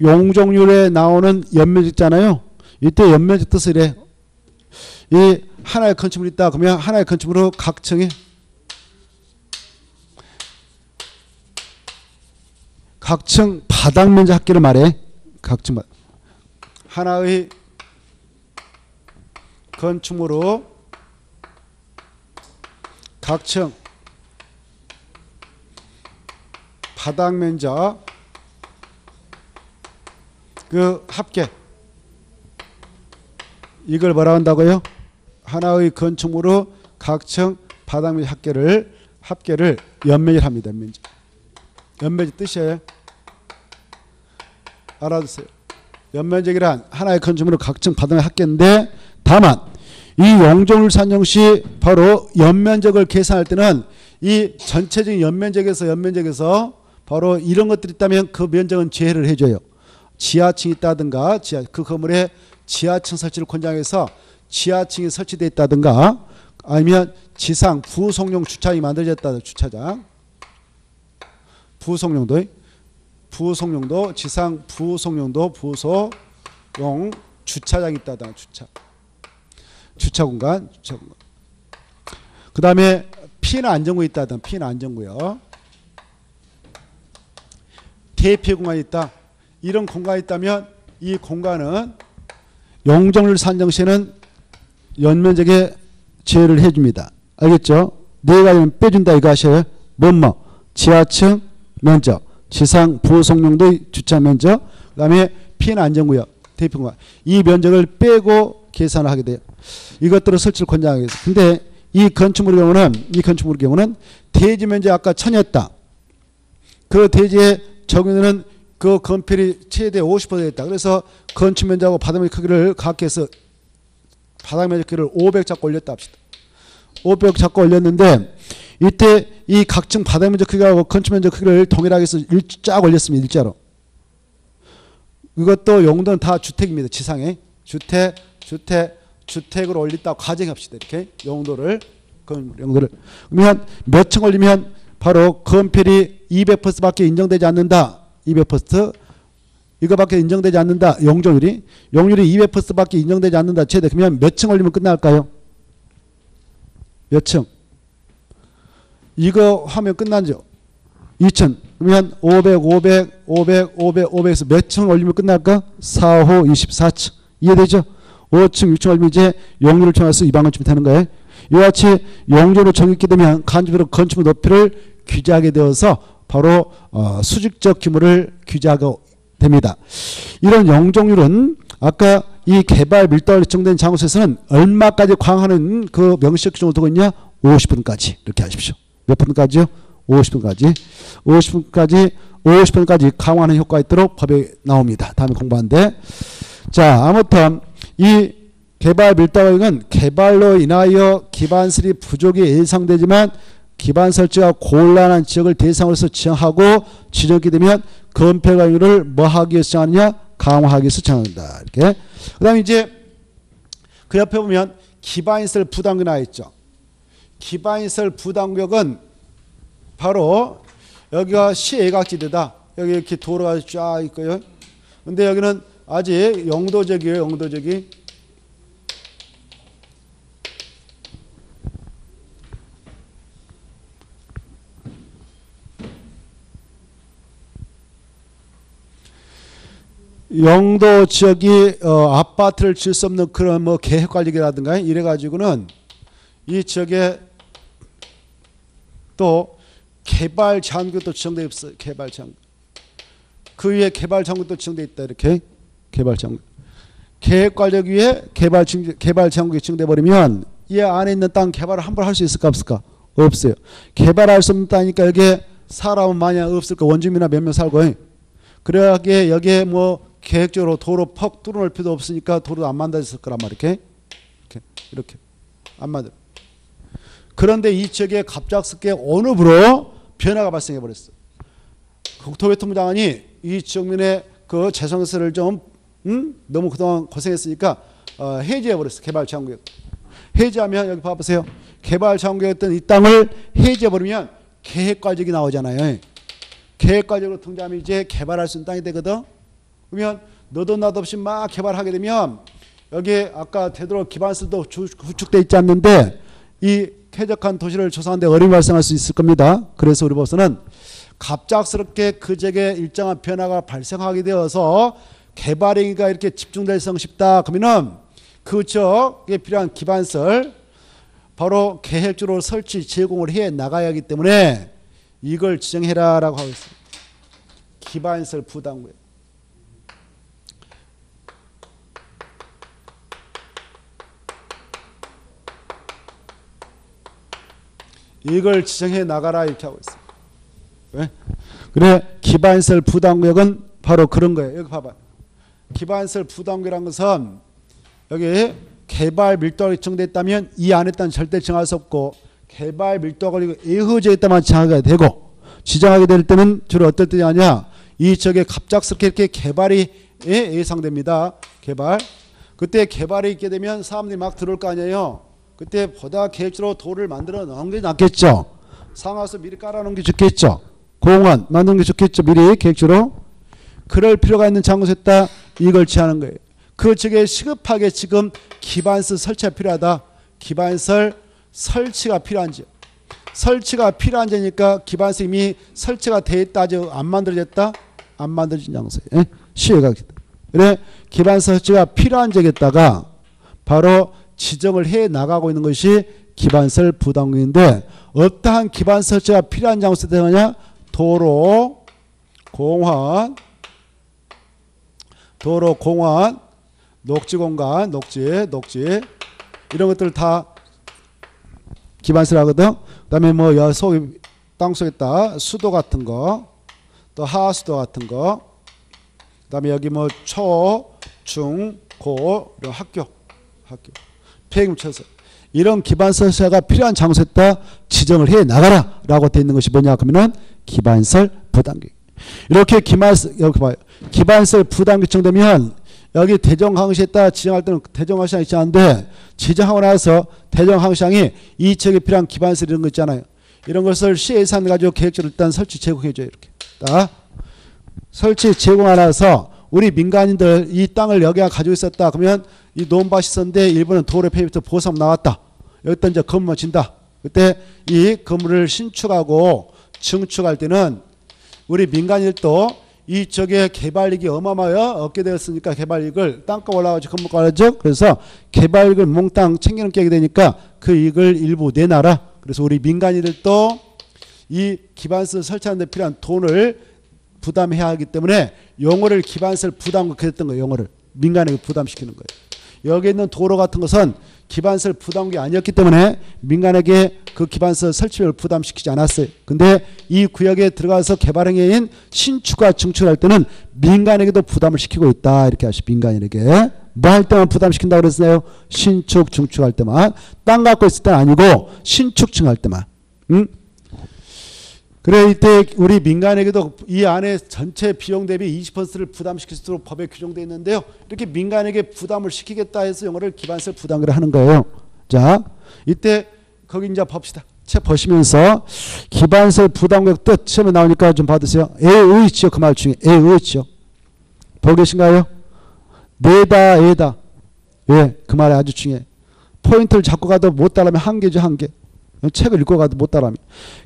용적률에 나오는 연면적 있잖아요. 이때 연면적 뜻을 이래. 이 하나의 건축물이 있다. 그러면 하나의 건축물로 각 층에 각층 바닥 면적 합계를 말해. 각층 하나의 건축물로 각층 바닥 면적 그 합계 이걸 뭐라 한다고요? 하나의 건축물로 각층 바닥 면적 합계를 연면적 합니다. 연면적 뜻이에요. 알아두세요. 연면적이란 하나의 건축물로 각층 바닥 면적 합계인데 다만 이 용적률 산정 시 바로 연면적을 계산할 때는 이 전체적인 연면적에서 바로 이런 것들이 있다면 그 면적은 제외를 해줘요. 지하층이 있다든가 그 건물에 지하층 설치를 권장해서 지하층이 설치되어 있다든가 아니면 지상 부속용 주차장이 만들어졌다 주차장 부속용도, 부속용도, 지상 부속용도, 부속용 주차장이 있다다. 주차 공간. 그 다음에 피는 안전구에 있다다. 피는 안전구요. 대피 공간이 있다. 이런 공간이 있다면 이 공간은 용적률 산정 시에는 연면적에 제외를 해줍니다. 알겠죠? 네 가지는 빼준다 이거 아셔요? 뭐뭐 지하층 면적, 지상 부속용도의 주차 면적, 그 다음에 피해 안전구역, 대피 공간. 이 면적을 빼고 계산을 하게 돼요. 이것들을 설치를 권장하겠습니다. 근데 이 건축물의 경우는 대지 면적 아까 1000이었다. 그 대지에 적용되는 그 건폐율이 최대 50% 됐다. 그래서 건축 면적하고 바닥 면적 크기를 각해서 바닥 면적 크기를 500 잡고 올렸다 합시다. 500 잡고 올렸는데 이때 이 각층 바닥 면적 크기하고 건축 면적 크기를 동일하게 해서 쫙 올렸습니다. 일자로. 이것도 용도는 다 주택입니다. 지상에. 주택으로 올린다고 가정합시다. 이렇게 용도를. 그러면 몇 층 올리면 바로 건폐율이 200%밖에 인정되지 않는다. 200% 이거밖에 인정되지 않는다. 용적률이 200%밖에 인정되지 않는다. 최대. 그러면 몇 층 올리면 끝날까요? 몇 층? 이거 하면 끝나죠. 2층. 그러면 500에서 몇 층 올리면 끝날까? 4, 5, 24층. 이해되죠? 5층, 6층 올리면 이제 용률을 정해서 이 방법쯤 되는 거예요. 이와 같이 용적으로 정했게 되면 간접적으로 건축물 높이를 규제하게 되어서 바로 수직적 규모를 규제하게 됩니다. 이런 용적률은 아까 이 개발 밀도가 일정된 장소에서는 얼마까지 강화하는 그 명시적 규정을 두고 있냐? 50분까지 이렇게 하십시오. 몇 분까지요? 50분까지. 50분까지 강화하는 효과가 있도록 법에 나옵니다. 다음에 공부하는데. 자, 아무튼 이 개발 밀도가격은 개발로 인하여 기반설이 부족이 예상되지만 기반 설치가 곤란한 지역을 대상으로서 지정하고 지정하게 되면 건폐가율을 뭐 하기 위해서 정하느냐? 강화하기 위해서 정한다. 이렇게. 그 다음에 이제 그 옆에 보면 기반시설 부담구역이 나와 있죠. 기반시설 부담구역은 바로 여기가 시애각지대다. 여기 이렇게 도로가 쫙 있고요. 근데 여기는 아직 용도적이에요. 용도적이. 용도 지역이 아파트를 질 수 없는 그런 뭐 계획관리라든가 이래가지고는 이 지역에 또 개발 제한구역도 지정되어 있어요. 개발 제한구역. 그 위에 개발 제한구역도 지정되어 있다. 이렇게 개발 제한구역. 계획관리 위에 개발 제한구역이 지정돼 버리면 이 안에 있는 땅 개발을 함부로 할 수 있을까 없을까? 없어요. 개발할 수 없는 땅이니까 여기에 사람은 많이 없을까? 원주민이나 몇 명 살고. 그래야 여기에 뭐 계획적으로 도로 퍽 뚫어놓을 필요도 없으니까 도로도 안 만들어졌을 거란 말이야. 이렇게 안 만들. 그런데 이 지역에 갑작스럽게 언읍으로 변화가 발생해 버렸어. 국토교통부 장관이 이 지역민의 그 재산세를 좀 너무 그동안 고생했으니까 해제해 버렸어. 개발 제한구역. 해제하면 여기 봐보세요. 개발 제한구역이었던 이 땅을 해제해 버리면 계획과적이 나오잖아요. 계획과적으로 등장하면 이제 개발할 수 있는 땅이 되거든. 그러면 너도 나도 없이 막 개발하게 되면 여기에 아까 되도록 기반시설도 구축돼 있지 않는데 이 쾌적한 도시를 조성하는 데 어려움이 발생할 수 있을 겁니다. 그래서 우리 법서는 갑작스럽게 그 지역에 일정한 변화가 발생하게 되어서 개발행위가 이렇게 집중될 싶다. 그러면은 그 지역에 필요한 기반시설 바로 계획적으로 설치 제공을 해 나가야 하기 때문에 이걸 지정해라라고 하고 있습니다. 기반시설 부담구역. 이걸 지정해 나가라 이렇게 하고 있습니다. 왜? 그래 기반시설 부담구역은 바로 그런 거예요. 여기 봐봐. 기반시설 부담구역이라는 것은 여기 개발 밀도가 일정됐다면 이 안에 있다는 절대 정할 수 없고 개발 밀도가 걸리고 예후지에 있다만 지정하게 되고 지정하게 될 때는 주로 어떨 때냐 하냐 이 지역에 갑작스럽게 이렇게 개발이 예상됩니다. 개발. 그때 개발이 있게 되면 사람들이 막 들어올 거 아니에요. 그때 보다 계획적으로 도를 만들어 놓은 게 낫겠죠. 상하수 미리 깔아놓은 게 좋겠죠. 공원 만드는 게 좋겠죠. 미리 계획적으로. 그럴 필요가 있는 장소에다 이걸 제하는 거예요. 그 쪽에 시급하게 지금 기반설 설치가 필요하다. 기반설 설치가 필요한지. 설치가 필요한 데니까 기반설 이미 설치가 돼 있다. 아직 안 만들어졌다. 안 만들어진 장소에 시효가 그래 기반설 설치가 필요한 적에다가 바로 지정을 해 나가고 있는 것이 기반설 부담금인데 어떠한 기반설 설치가 필요한 장소에 되느냐? 도로, 공원, 녹지 공간, 녹지 이런 것들 다 기반설 하거든. 그다음에 뭐 땅 속에다 수도 같은 거, 또 하수도 같은 거, 그다음에 여기 뭐 초, 중, 고 이런 학교 폐기물 처서 이런 기반설치가 필요한 장소에다 지정을 해 나가라라고 되어 있는 것이 뭐냐 그러면은 기반설 부담금. 이렇게 여기 봐요. 기반설 부담금 정되면 여기 대정항시에다 지정할 때는 대정항시장이 있는데 지정하고 나서 대정항시장이 이 지역에 필요한 기반설 이런 거 있잖아요. 이런 것을 시 예산 가지고 계획적으로 일단 설치 제공해줘요. 이렇게 딱 설치 제공하나서 우리 민간인들 이 땅을 여기가 가지고 있었다. 그러면 이 논밭이 있었는데 일본은 도로 폐비부터 보상 나왔다. 여기다 이제 건물 진다. 그때 이 건물을 신축하고 증축할 때는 우리 민간인들도 이쪽에 개발이익이 어마어마하게 얻게 되었으니까 개발이익을 땅값 올라가지고 건물가 올라가죠. 그래서 개발이익을 몽땅 챙기는 게 되니까 그 이익을 일부 내놔라. 그래서 우리 민간인들도 이 기반설 설치하는 데 필요한 돈을 부담해야 하기 때문에 용어를 기반설 부담금 그랬던 거예요. 용어를 민간에게 부담시키는 거예요. 여기 있는 도로 같은 것은 기반설 부담금이 아니었기 때문에 민간에게 그 기반설 설치비를 부담시키지 않았어요. 근데 이 구역에 들어가서 개발행위인 신축과 증축할 때는 민간에게도 부담을 시키고 있다. 이렇게 하시 민간인에게. 뭐 할 때만 부담시킨다고 그랬어요? 신축, 증축할 때만. 땅 갖고 있을 때는 아니고 신축, 증할 때만. 응? 그래 이때 우리 민간에게도 이 안에 전체 비용 대비 20%를 부담시킬 수 있도록 법에 규정되어 있는데요. 이렇게 민간에게 부담을 시키겠다 해서 영어를 기반설 부담금을 하는 거예요. 자, 이때 거기 이제 봅시다. 책 보시면서 기반설 부담금 뜻 시험에 나오니까 좀 받으세요. 에의지요. 그 말 중에 에의지요. 보고 계신가요? 내다 에다. 예, 그 말이 아주 중요해. 포인트를 잡고 가도 못 따라하면 한계죠. 한계. 책을 읽고 가도 못 따라하면.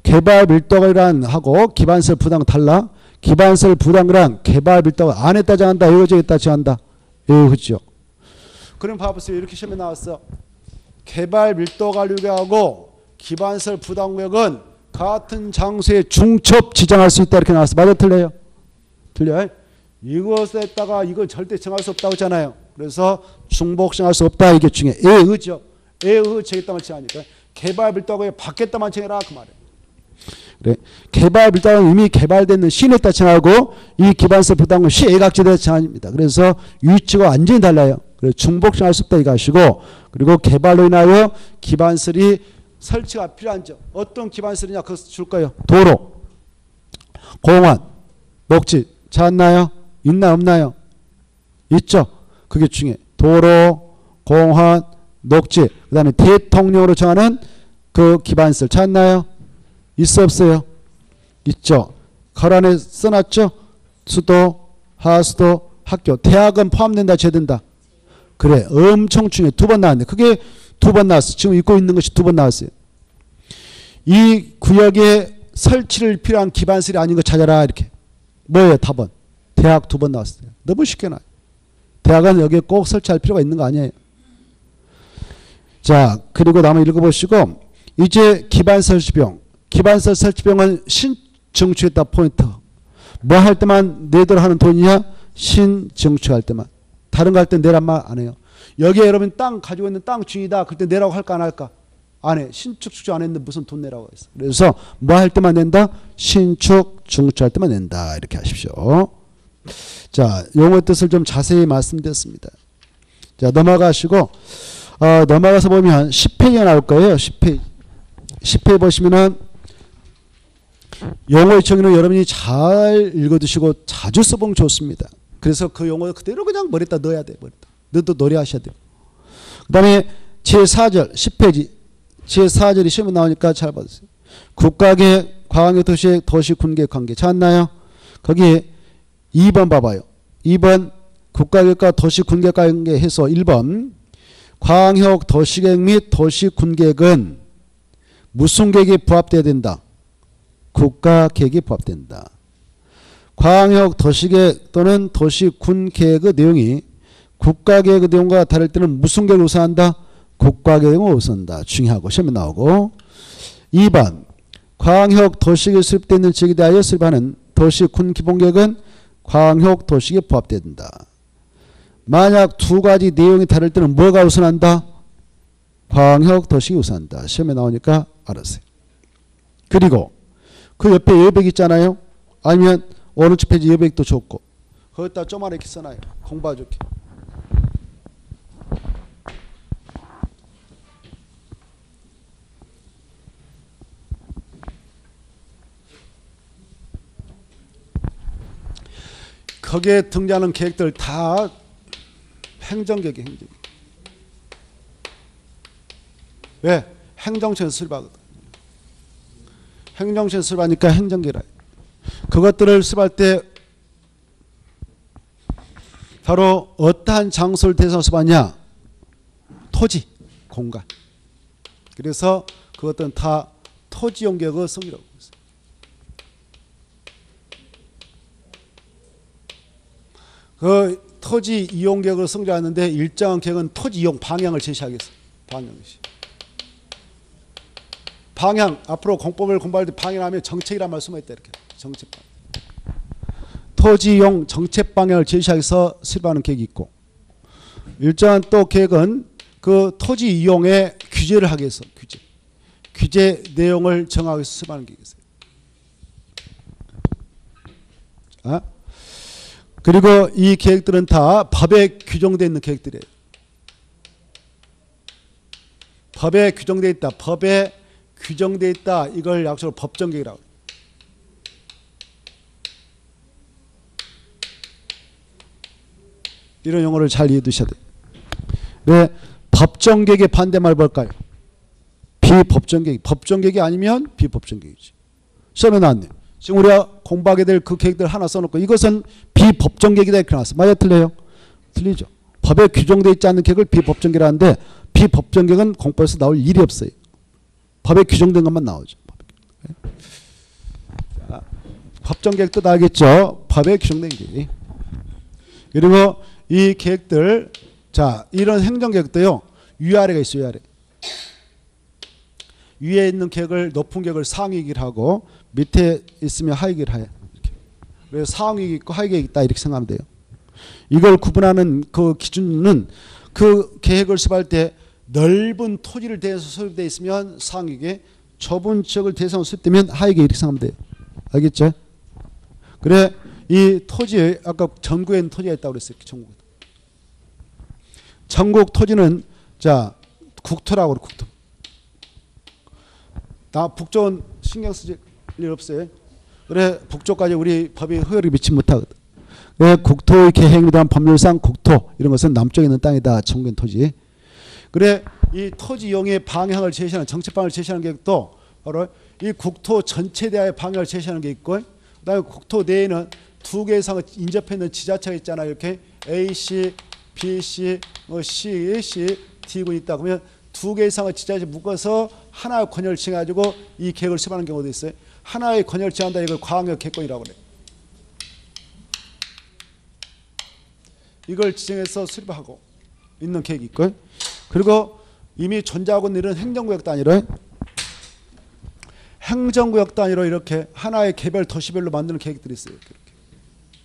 개발 밀도가란 하고 기반설 부담금 달라. 기반설 부담금이란 개발 밀도가 안에다 정한다. 이거저기다 정한다. 이거죠. 그럼 봐보세요. 이렇게 시험에 나왔어. 개발 밀도 관리구역하고 기반설 부담구역은 같은 장소에 중첩 지정할 수 있다. 이렇게 나왔어. 맞아 틀려요? 틀려요? 이것에다가 이건 절대 정할 수 없다고 했잖아요. 그래서 중복 정할 수 없다. 이게 중요해. 에의죠. 에의 정했다만 정하니까. 개발 밀도가 밖에다만 정해라 그 말이에요. 그래. 개발 밀도는 이미 개발되는 시내에다 정하고 이 기반설 부담금 시애각지대에서 정합니다. 그래서 위치가 완전히 달라요. 그래서 중복 정할 수 없다 이거 하시고 그리고 개발로 인하여 기반설이 설치가 필요한 점 어떤 기반설이냐 그거 줄 거예요. 도로, 공원, 녹지 찾나요? 있나 없나요? 있죠. 그게 중요해. 도로, 공원, 녹지, 그 다음에 대통령으로 정하는 그 기반설 찾나요? 있어 없어요? 있죠. 거란에 써놨죠? 수도, 하수도, 학교, 대학은 포함된다 제된다? 그래 엄청 중요해. 2번 나왔네. 그게 2번 나왔어. 지금 읽고 있는 것이 2번 나왔어요. 이 구역에 설치를 필요한 기반설이 아닌 거 찾아라 이렇게. 뭐예요? 답은? 대학 2번 나왔어요. 너무 쉽게 나와요. 대학은 여기에 꼭 설치할 필요가 있는 거 아니에요. 자, 그리고 한번 읽어보시고 이제 기반설 설치비용. 기반설 설치비용은 신증축했다 포인트. 뭐 할 때만 내도록 하는 돈이냐? 신증축할 때만. 다른 거 할 때 내란 말 안 해요. 여기에 여러분 땅 가지고 있는 땅 중이다. 그때 내라고 할까 안 할까? 안 해. 신축, 증축 안 했는데 무슨 돈 내라고 했어. 그래서 뭐 할 때만 낸다? 신축, 증축할 때만 낸다. 이렇게 하십시오. 자, 용어 뜻을 좀 자세히 말씀드렸습니다. 자, 넘어가시고 넘어가서 보면 10페이지가 나올 거예요. 10페이지. 10페이지 보시면은 용어의 정의는 여러분이 잘 읽어두시고 자주 써보면 좋습니다. 그래서 그 용어 그대로 그냥 머리에다 넣어야 돼. 머리에다. 너도 노래하셔야 돼요. 그 다음에 제4절 10페이지 제4절이 시험에 나오니까 잘 봐주세요. 국가계획, 광역 도시계획, 도시군계획 관계 찾았나요? 거기 2번 봐봐요. 2번 국가계획과 도시군계획 관계해서 1번 광역 도시계획 및 도시군계획은 무슨 계획이 부합돼야 된다? 국가계획이 부합된다. 광역 도시계획 또는 도시군계획의 내용이 국가계획의 내용과 다를 때는 무슨 계획을 우선한다? 국가계획을 우선한다. 중요하고 시험에 나오고 2번 광역 도시계획이 수립되어 있는 지역에 대하여 수립하는 도시군 기본계획은 광역 도시계획에 부합돼야 된다. 만약 두 가지 내용이 다를 때는 뭐가 우선한다? 광역 도시계획이 우선한다. 시험에 나오니까 알았어요. 그리고 그 옆에 여백 있잖아요. 아니면 오른쪽 페이지 여백도 좋고 거기다 조그맣게 써놔요. 공부하기 좋게. 거기에 등장하는 계획들 다 행정계획이 행정계획. 왜? 행정처에서 수립하거든. 행정처에서 수립하니까 행정계획이라. 그것들을 수립할 때 바로 어떠한 장소를 대상으로 수립하냐? 토지, 공간. 그래서 그것들은 다 토지용계획의 성이라고 했어요. 그 토지 이용 계획을 성립하는데 일정한 계획은 토지 이용 방향을 제시하겠어. 방향 앞으로 공법을 공부할 때 방향하면 정책이란 말 숨어 있다 이렇게. 정책 방향. 토지 이용 정책 방향을 제시해서 수립하는 계획이 있고 일정한 또 계획은 그 토지 이용의 규제를 하기 위해서 규제 내용을 정하기 위해서 수립하는 계획이 있어요. 그리고 이 계획들은 다 법에 규정되어 있는 계획들이에요. 법에 규정되어 있다. 법에 규정되어 있다. 이걸 약속으로 법정계획이라고 해요. 이런 용어를 잘 이해해 두셔야 돼요. 왜? 법정계획의 반대말 뭘까요? 비법정계획. 법정계획이 아니면 비법정계획이지. 시험에 나왔네요. 지금 우리가 공부하게 될 그 계획들 하나 써놓고 이것은 비법정계획이다 이렇게 나왔어. 맞아요? 틀려요? 틀리죠. 법에 규정되어 있지 않는 계획을 비법정계획이라는데 비법정계획은 공부에서 나올 일이 없어요. 법에 규정된 것만 나오죠. 자, 법정계획 뜻 알겠죠? 법에 규정된 계획. 그리고 이 계획들 자 이런 행정계획도요. 위아래가 있어요. 위아래. 위에 있는 계획을 높은 계획을 상위 계획을 하고 밑에 있으면 하위 계획을 해요. 그래서 상위 계획이 있고 하위 계획이 있다 이렇게 생각하면 돼요. 이걸 구분하는 그 기준은 그 계획을 수립할 때 넓은 토지를 대해서 수립되어 있으면 상위 계획, 좁은 지역을 대상으로 수립되면 하위 계획 이렇게 생각하면 돼요. 알겠죠? 그래 이 토지에 아까 전국에 있는 토지가 있다고 그랬어요. 전국에. 전국 토지는 자 국토라고 그래. 국토. 나 북쪽은 신경 쓰지 일 없어요. 그래 북쪽까지 우리 법이 허용을 미치 못하거든. 그래 국토의 계획에 대한 법률상 국토 이런 것은 남쪽에 있는 땅이다. 전국의 토지. 그래 이 토지 이용의 방향을 제시하는 정책 방향을 제시하는 계획도 바로 이 국토 전체에 대하여 방향을 제시하는 게 있고 그다음에 국토 내에는 두 개 이상을 인접해 있는 지자체가 있잖아요. 이렇게 A시, B시, C, D군이 있다. 그러면 두 개 이상의 지자체 묶어서 하나의 권역을 칭해가지고 이 계획을 수립하는 경우도 있어요. 하나의 권역을 칭한다. 이걸 광역 계획권이라고 그래요. 이걸 지정해서 수립하고 있는 계획이 있고요. 그리고 이미 존재하고 있는 이런 행정구역 단위로 행정구역 단위로 이렇게 하나의 개별 도시별로 만드는 계획들이 있어요. 이렇게.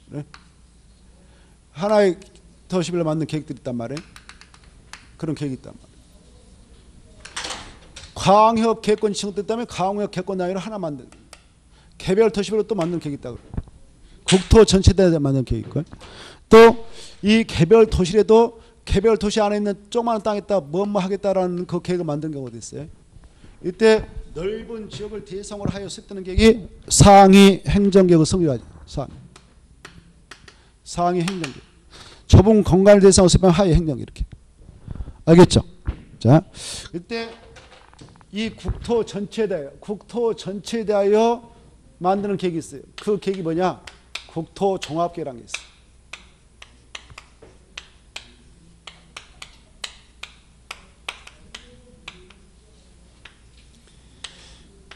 네? 하나의 도시별로 만드는 계획들이 있단 말이에요. 그런 계획이 있단 말이에요. 광역 계획권 지정됐다면 광역 계획권 단위로 하나 만든 개별 도시별로 또 만드는 계획이 있다고 그래요. 국토 전체에 대해 만드는 계획이 있고요. 또 이 개별 도시에도 개별 도시 안에 있는 조그마한 땅에다 뭐 하겠다라는 그 계획을 만드는 경우도 있어요. 이때 넓은 지역을 대상으로 하여 수립되는 계획이 상위 행정계획을 성립하죠. 상위 행정계획. 좁은 공간을 대상으로 수립하면 하위 행정계획 이렇게. 알겠죠? 자, 이때 이 국토 전체에 대하여 만드는 계획이 있어요. 그 계획이 뭐냐? 국토종합계획이라는 게 있어요.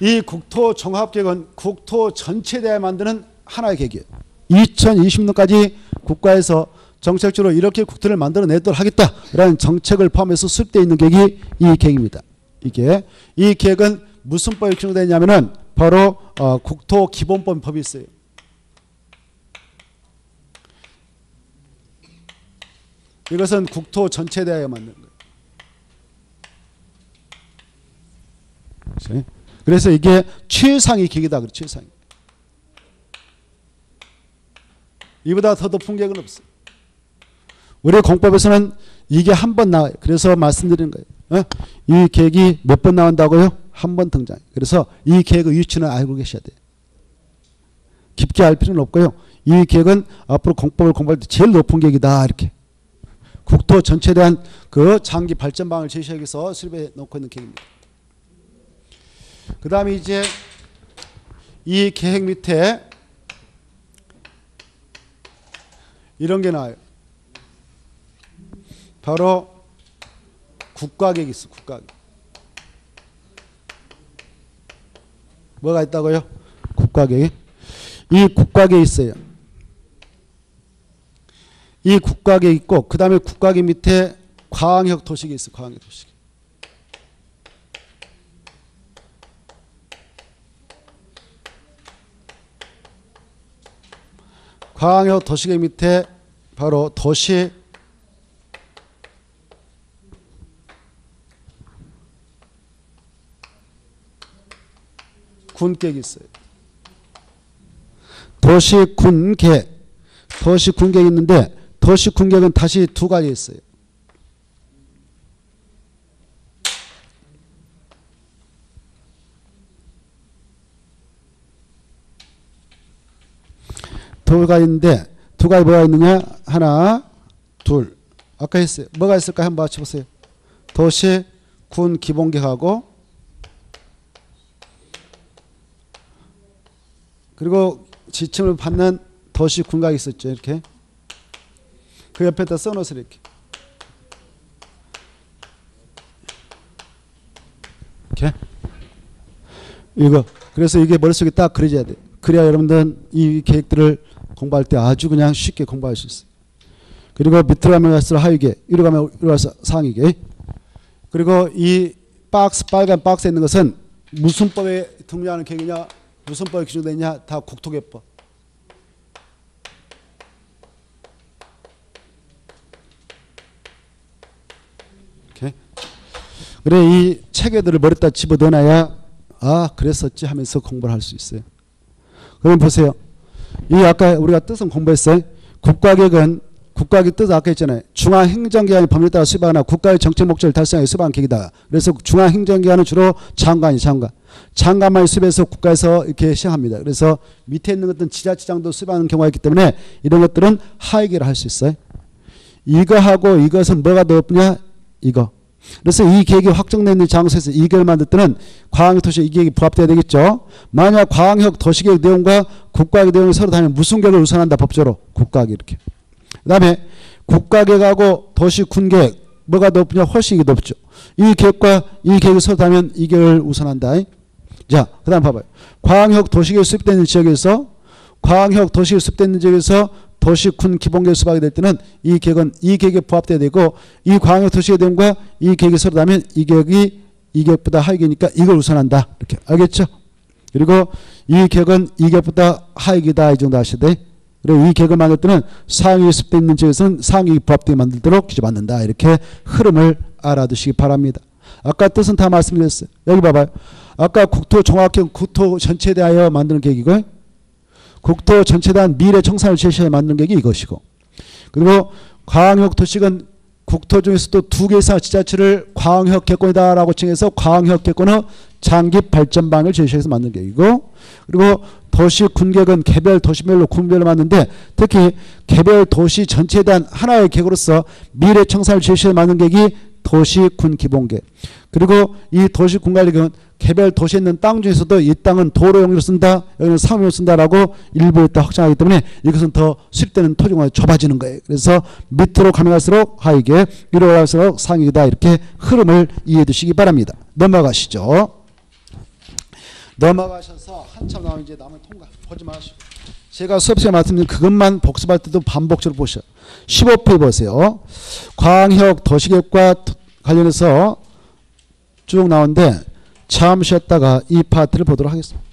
이 국토종합계획은 국토 전체에 대하여 만드는 하나의 계획이에요. 2020년까지 국가에서 정책적으로 이렇게 국토를 만들어내도록 하겠다라는 정책을 포함해서 수립되어 있는 계획이 이 계획입니다. 이 계획은 무슨 법에 규정되냐면은 바로 국토기본법이 있어요. 이것은 국토 전체에 대하여 만드는 거예요. 그래서 이게 최상위 계획이다. 최상위. 이보다 더 높은 계획은 없어요. 우리 공법에서는 이게 한 번 나와요. 그래서 말씀드리는 거예요. 이 계획이 몇 번 나온다고요? 한 번 등장. 그래서 이 계획의 위치는 알고 계셔야 돼요. 깊게 알 필요는 없고요. 이 계획은 앞으로 공법을 공부할 때 제일 높은 계획이다. 이렇게. 국토 전체에 대한 그 장기 발전방을 제시하기 위해서 수립해 놓고 있는 계획입니다. 그 다음에 이제 이 계획 밑에 이런 게 나와요. 바로 국가계획이 있어. 국가계획. 뭐가 있다고요? 국가계획. 이 국가계획이 있어요. 이 국가계획 있고 그 다음에 국가계획 밑에 광역 도시계획이 있어. 광역 도시계획. 광역 도시계획 밑에 바로 도시 군계획이 있어요. 도시군계획이 있는데 도시군계획은 다시 두 가지 있어요. 두 가지 있는데 두 가지 뭐가 있느냐? 하나, 둘. 아까 했어요. 뭐가 있을까? 한번 맞춰보세요. 도시군 기본계획하고 그리고 지침을 받는 도시군각이 있었죠. 이렇게. 그 옆에다 써놓으세요. 이렇게. 이렇게. 이거. 그래서 이게 머릿속에 딱 그려져야 돼. 그래야 여러분들은 이 계획들을 공부할 때 아주 그냥 쉽게 공부할 수 있어요. 그리고 밑으로 가면 갈수록 하위계, 위로 가면 위로 가서 상위계. 그리고 이 박스, 빨간 박스에 있는 것은 무슨 법에 등록하는 계획이냐? 무슨 법에 규정되어 있냐? 다 국토개법. 이렇게. 그래 이 체계들을 머리에다 집어넣어놔야 아 그랬었지 하면서 공부를 할 수 있어요. 그럼 보세요. 이 아까 우리가 뜻은 공부했어요. 국가계획은 국가계획 뜻 아까 했잖아요. 중앙행정기관이 법률에 따라 수립하거나 국가의 정책 목적을 달성하기 위해 수립하는 계획이다. 그래서 중앙행정기관은 주로 장관만이 수립해서 국가에서 이렇게 시행합니다. 그래서 밑에 있는 것들은 지자체장도 수립하는 경우가 있기 때문에 이런 것들은 하위계획을 할 수 있어요. 이거하고 이것은 뭐가 더 높냐? 이거. 그래서 이 계획이 확정된 장소에서 이 계획을 만들 때는 광역도시 이 계획이 부합돼야 되겠죠. 만약 광역 도시계획 내용과 국가계획 내용이 서로 다르면 무슨 계획을 우선한다? 법적으로 국가계획 이렇게. 그 다음에 국가계획하고 도시군계획 뭐가 높으냐? 훨씬 이게 높죠. 이 계획과 이 계획이 서로 다르면 이 계획을 우선한다. 자, 그 다음 봐봐요. 광역 도시계획 수립되는 지역에서 도시군 기본계획 수립하게 될 때는 이 계획은 이 계획에 부합돼야 되고 이 광역 도시계획 내용과 이 계획이 서로 다르면 이 계획이 이 계획보다 하위계획이니까 이걸 우선한다. 이렇게 알겠죠? 그리고 이 계획은 이 계획보다 하위계다. 이 정도 하셔야 돼. 그리고 이 계획을 만들 때는 상위에 수립되어 있는 지역에서는 상위 부합되게 만들도록 규정받는다. 이렇게 흐름을 알아두시기 바랍니다. 아까 뜻은 다 말씀드렸어요. 여기 봐봐요. 아까 국토종합계획 국토 전체에 대하여 만드는 계획이고 국토 전체에 대한 미래 청산을 제시해 만드는 계획이 이것이고 그리고 광역도시는 국토 중에서도 두 개 이상 지자체를 광역계획권이다라고 칭해서 광역계획권의 장기 발전방을 제시해서 만든 계획이고 그리고 도시군계획은 개별 도시별로 군별로 만드는데 특히 개별 도시 전체에 대한 하나의 계획으로서 미래 청산을 제시해 만든 계획이 도시군 기본계. 그리고 이 도시군관리계획은 개별 도시에 있는 땅 중에서도 이 땅은 도로용으로 쓴다, 여기는 상업용으로 쓴다라고 일부에 또 확정하기 때문에 이것은 더 수립되는 토지공간이 좁아지는 거예요. 그래서 밑으로 가면 갈수록 하위계, 위로 갈수록 상위계다. 이렇게 흐름을 이해해 두시기 바랍니다. 넘어가시죠. 넘어가셔서 한참 나오면 이제 남은 통과 보지 마시고 제가 수업 시간에 말씀드린 그것만 복습할 때도 반복적으로 보셔. 15페이지 보세요. 광역 도시계획과 관련해서 쭉 나오는데 잠시 쉬었다가 이 파트를 보도록 하겠습니다.